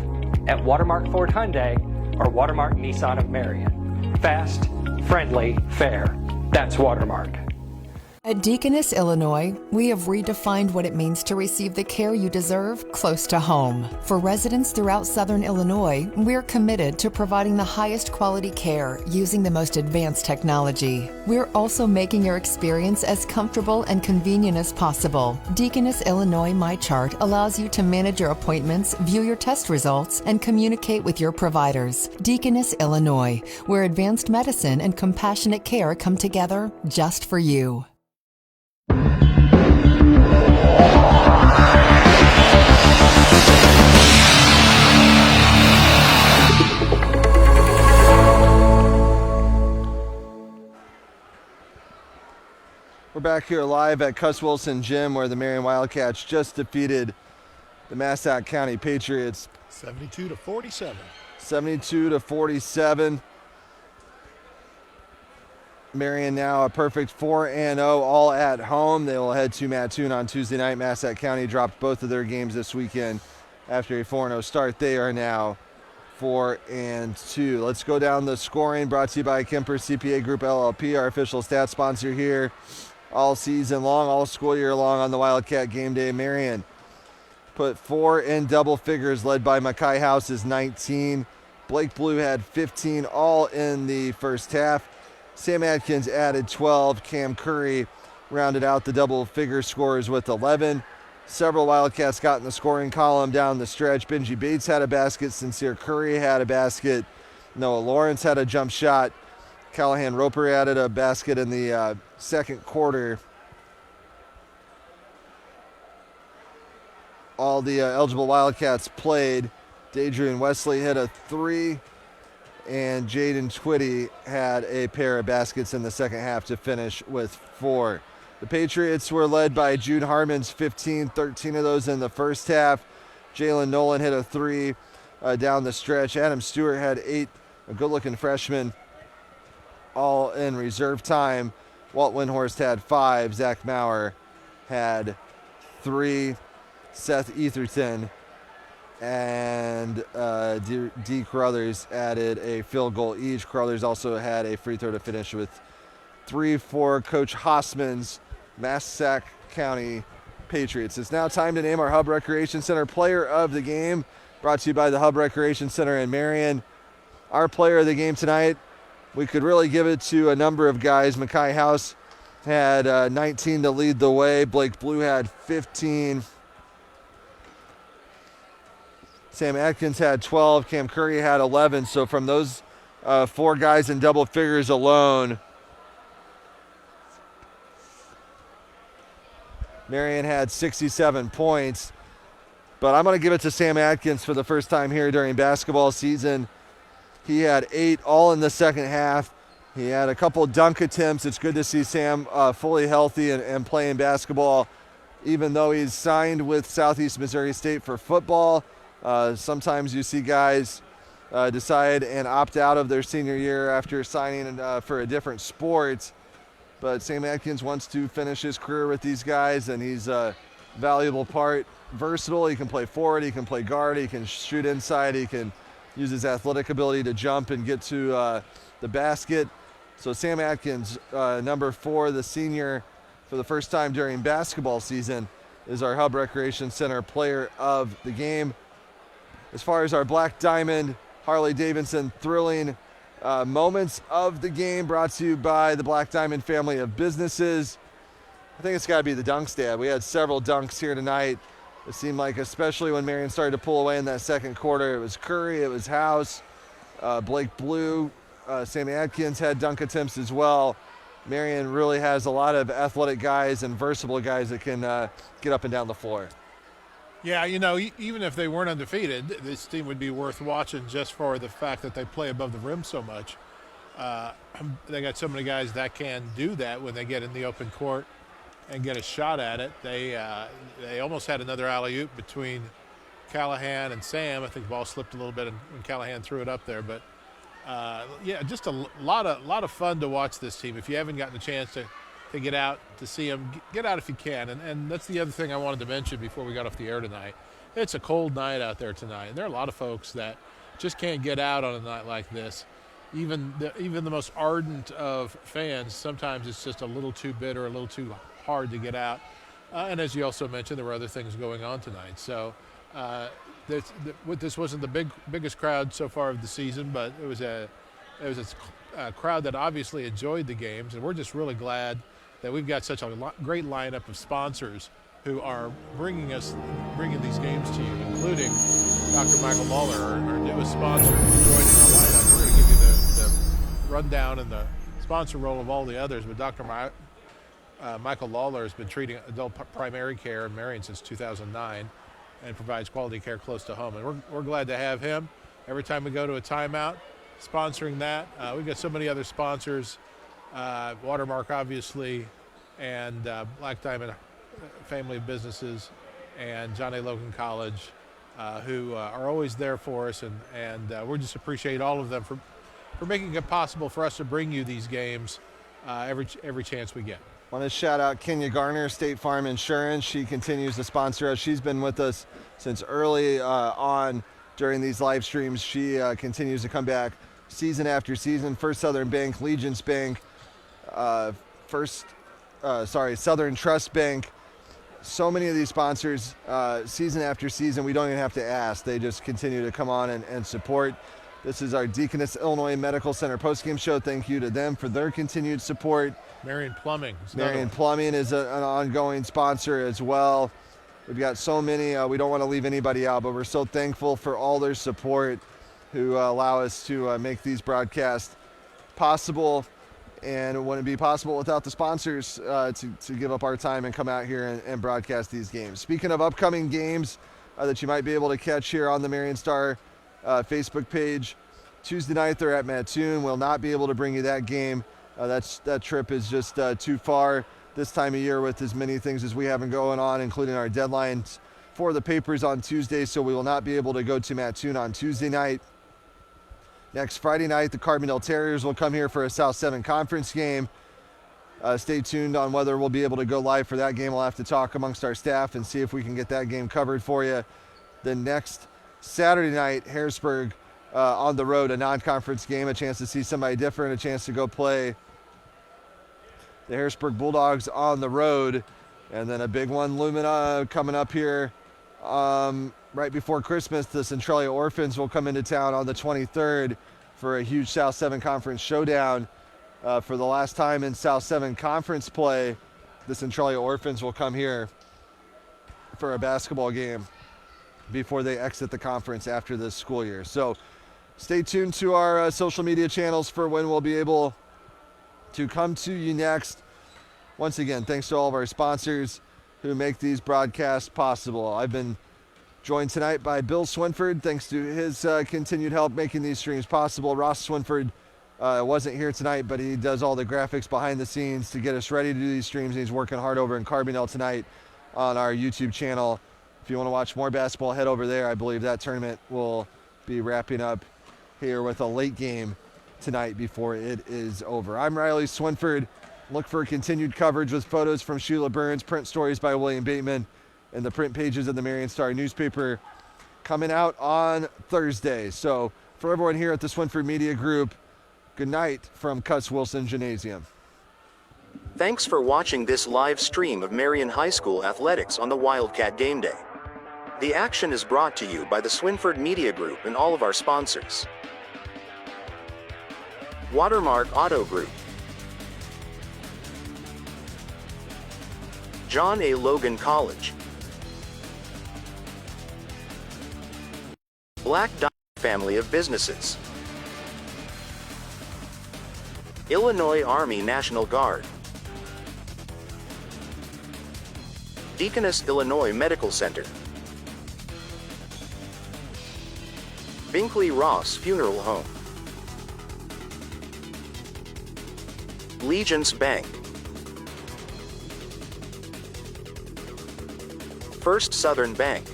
at Watermark Ford Hyundai or Watermark Nissan of Marion. Fast, friendly, fair. That's Watermark. At Deaconess, Illinois, we have redefined what it means to receive the care you deserve close to home. For residents throughout Southern Illinois, we're committed to providing the highest quality care using the most advanced technology. We're also making your experience as comfortable and convenient as possible. Deaconess, Illinois MyChart allows you to manage your appointments, view your test results, and communicate with your providers. Deaconess, Illinois, where advanced medicine and compassionate care come together just for you. We're back here live at Cuss Wilson Gym where the Marion Wildcats just defeated the Massac County Patriots 72-47. 72-47. Marion now a perfect 4-0 all at home. They will head to Mattoon on Tuesday night. Massac County dropped both of their games this weekend after a 4-0 start. They are now 4-2. Let's go down the scoring, brought to you by Kemper CPA Group LLP, our official stat sponsor here all season long, all school year long on the Wildcat Gameday. Marion put 4 in double figures, led by Mackay House's 19. Blake Blue had 15 all in the first half. Sam Atkins added 12. Cam Curry rounded out the double figure scores with 11. Several Wildcats got in the scoring column down the stretch. Benji Bates had a basket. Sincere Curry had a basket. Noah Lawrence had a jump shot. Callahan Roper added a basket in the second quarter. All the eligible Wildcats played. Dadrian Wesley hit a 3. And Jaden Twitty had a pair of baskets in the second half to finish with 4. The Patriots were led by Jude Harmon's 15, 13 of those in the first half. Jalen Nolan hit a 3 down the stretch. Adam Stewart had 8, a good-looking freshman, all in reserve time. Walt Windhorst had 5. Zach Maurer had 3. Seth Etherton and D. Carruthers added a field goal each. Carruthers also had a free throw to finish with 3 for Coach Hossman's Massac County Patriots. It's now time to name our Hub Recreation Center Player of the Game, brought to you by the Hub Recreation Center in Marion. Our Player of the Game tonight, we could really give it to a number of guys. Mackay House had 19 to lead the way. Blake Blue had 15. Sam Atkins had 12. Cam Curry had 11. So from those 4 guys in double figures alone, Marion had 67 points. But I'm going to give it to Sam Atkins for the first time here during basketball season. He had 8 all in the second half. He had a couple dunk attempts. It's good to see Sam fully healthy and playing basketball. Even though he's signed with Southeast Missouri State for football, sometimes you see guys decide and opt out of their senior year after signing for a different sport. But Sam Atkins wants to finish his career with these guys, and he's a valuable part. Versatile, he can play forward, he can play guard, he can shoot inside, he can use his athletic ability to jump and get to the basket. So Sam Atkins, number 4, the senior, for the first time during basketball season, is our Hub Recreation Center player of the game. As far as our Black Diamond, Harley Davidson thrilling moments of the game, brought to you by the Black Diamond family of businesses. I think it's got to be the dunk stand. We had several dunks here tonight. It seemed like, especially when Marion started to pull away in that second quarter, it was Curry, it was House, Blake Blue, Sammy Atkins had dunk attempts as well. Marion really has a lot of athletic guys and versatile guys that can get up and down the floor. Yeah, even if they weren't undefeated, this team would be worth watching just for the fact that they play above the rim so much. They got so many guys that can do that when they get in the open court and get a shot at it. They almost had another alley-oop between Callahan and Sam. I think the ball slipped a little bit when Callahan threw it up there. But, just a lot of fun to watch this team. If you haven't gotten a chance to get out to see them, get out if you can. And that's the other thing I wanted to mention before we got off the air tonight. It's a cold night out there tonight. And there are a lot of folks that just can't get out on a night like this. Even the most ardent of fans, sometimes it's just a little too bitter, a little too hard to get out. And as you also mentioned, there were other things going on tonight. So this wasn't the biggest crowd so far of the season, but it was a crowd that obviously enjoyed the games. And we're just really glad that we've got such a great lineup of sponsors who are bringing these games to you, including Dr. Michael Lawler, our newest sponsor, joining our lineup. We're going to give you the rundown and the sponsor role of all the others, but Dr. Michael Lawler has been treating adult primary care in Marion since 2009 and provides quality care close to home. And we're glad to have him every time we go to a timeout, sponsoring that. We've got so many other sponsors, Watermark, obviously, and Black Diamond family of businesses, and John A. Logan College, who are always there for us, and we just appreciate all of them for making it possible for us to bring you these games every chance we get. I want to shout out Kenya Garner, State Farm Insurance. She continues to sponsor us. She's been with us since early on during these live streams. She continues to come back season after season. First Southern Bank, Legence Bank, SouthernTrust Bank. So many of these sponsors, season after season, we don't even have to ask. They just continue to come on and support. This is our Deaconess, Illinois Medical Center postgame show. Thank you to them for their continued support. Marion Plumbing. Marion Plumbing is an ongoing sponsor as well. We've got so many. We don't want to leave anybody out, but we're so thankful for all their support who allow us to make these broadcasts possible. And it wouldn't be possible without the sponsors to give up our time and come out here and broadcast these games. Speaking of upcoming games that you might be able to catch here on the Marion Star Facebook page, Tuesday night they're at Mattoon. We'll not be able to bring you that game. That trip is just too far this time of year with as many things as we have going on, including our deadlines for the papers on Tuesday, so we will not be able to go to Mattoon on Tuesday night. Next Friday night, the Carbondale Terriers will come here for a South 7 conference game. Stay tuned on whether we'll be able to go live for that game. We'll have to talk amongst our staff and see if we can get that game covered for you. The next Saturday night, Harrisburg on the road, a non-conference game, a chance to see somebody different, a chance to go play the Harrisburg Bulldogs on the road. And then a big one looming coming up here right before Christmas. The Centralia Orphans will come into town on the 23rd for a huge South 7 Conference showdown. For the last time in South 7 Conference play, the Centralia Orphans will come here for a basketball game before they exit the conference after this school year. So stay tuned to our social media channels for when we'll be able to come to you next. Once again, thanks to all of our sponsors who make these broadcasts possible. I've been Joined tonight by Bill Swinford, thanks to his continued help making these streams possible. Ross Swinford wasn't here tonight, but he does all the graphics behind the scenes to get us ready to do these streams. He's working hard over in Carbondale tonight on our YouTube channel. If you want to watch more basketball, head over there. I believe that tournament will be wrapping up here with a late game tonight before it is over. I'm Riley Swinford. Look for continued coverage with photos from Sheila Burns, print stories by William Bateman, and the print pages of the Marion Star newspaper coming out on Thursday. So for everyone here at the Swinford Media Group, good night from Cus Wilson Gymnasium. Thanks for watching this live stream of Marion High School athletics on the Wildcat Gameday. The action is brought to you by the Swinford Media Group and all of our sponsors. Watermark Auto Group, John A. Logan College, Black Diamond Family of Businesses, Illinois Army National Guard, Deaconess Illinois Medical Center, Binkley-Ross Funeral Home, Legence Bank, First Southern Bank,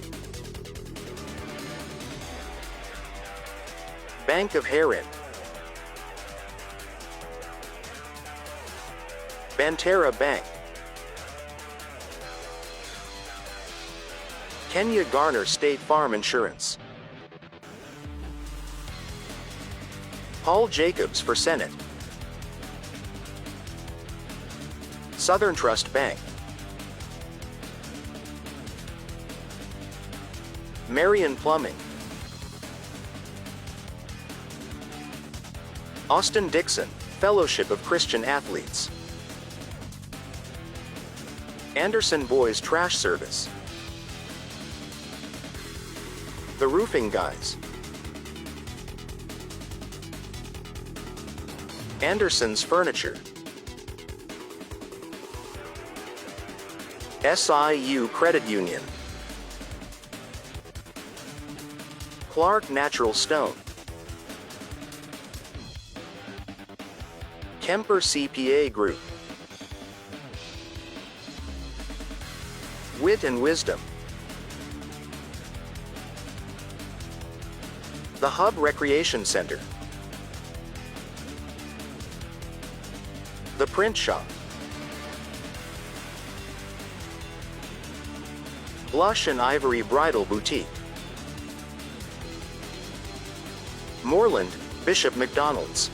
Bank of Herrin, Banterra Bank, Garner State Farm Insurance, Paul Jacobs for Senate, SouthernTrust Bank, Marion Plumbing, Austin Dickson, Fellowship of Christian Athletes, Anderson Boys Trash Service, The Roofing Guys, Anderson's Furniture, SIU Credit Union, Clark Natural Stone, Kemper CPA Group, Wit Wisdom, The Hub Recreation Center, The Print Shop, Blush and Ivory Bridal Boutique, Moreland, Bishop McDonald's,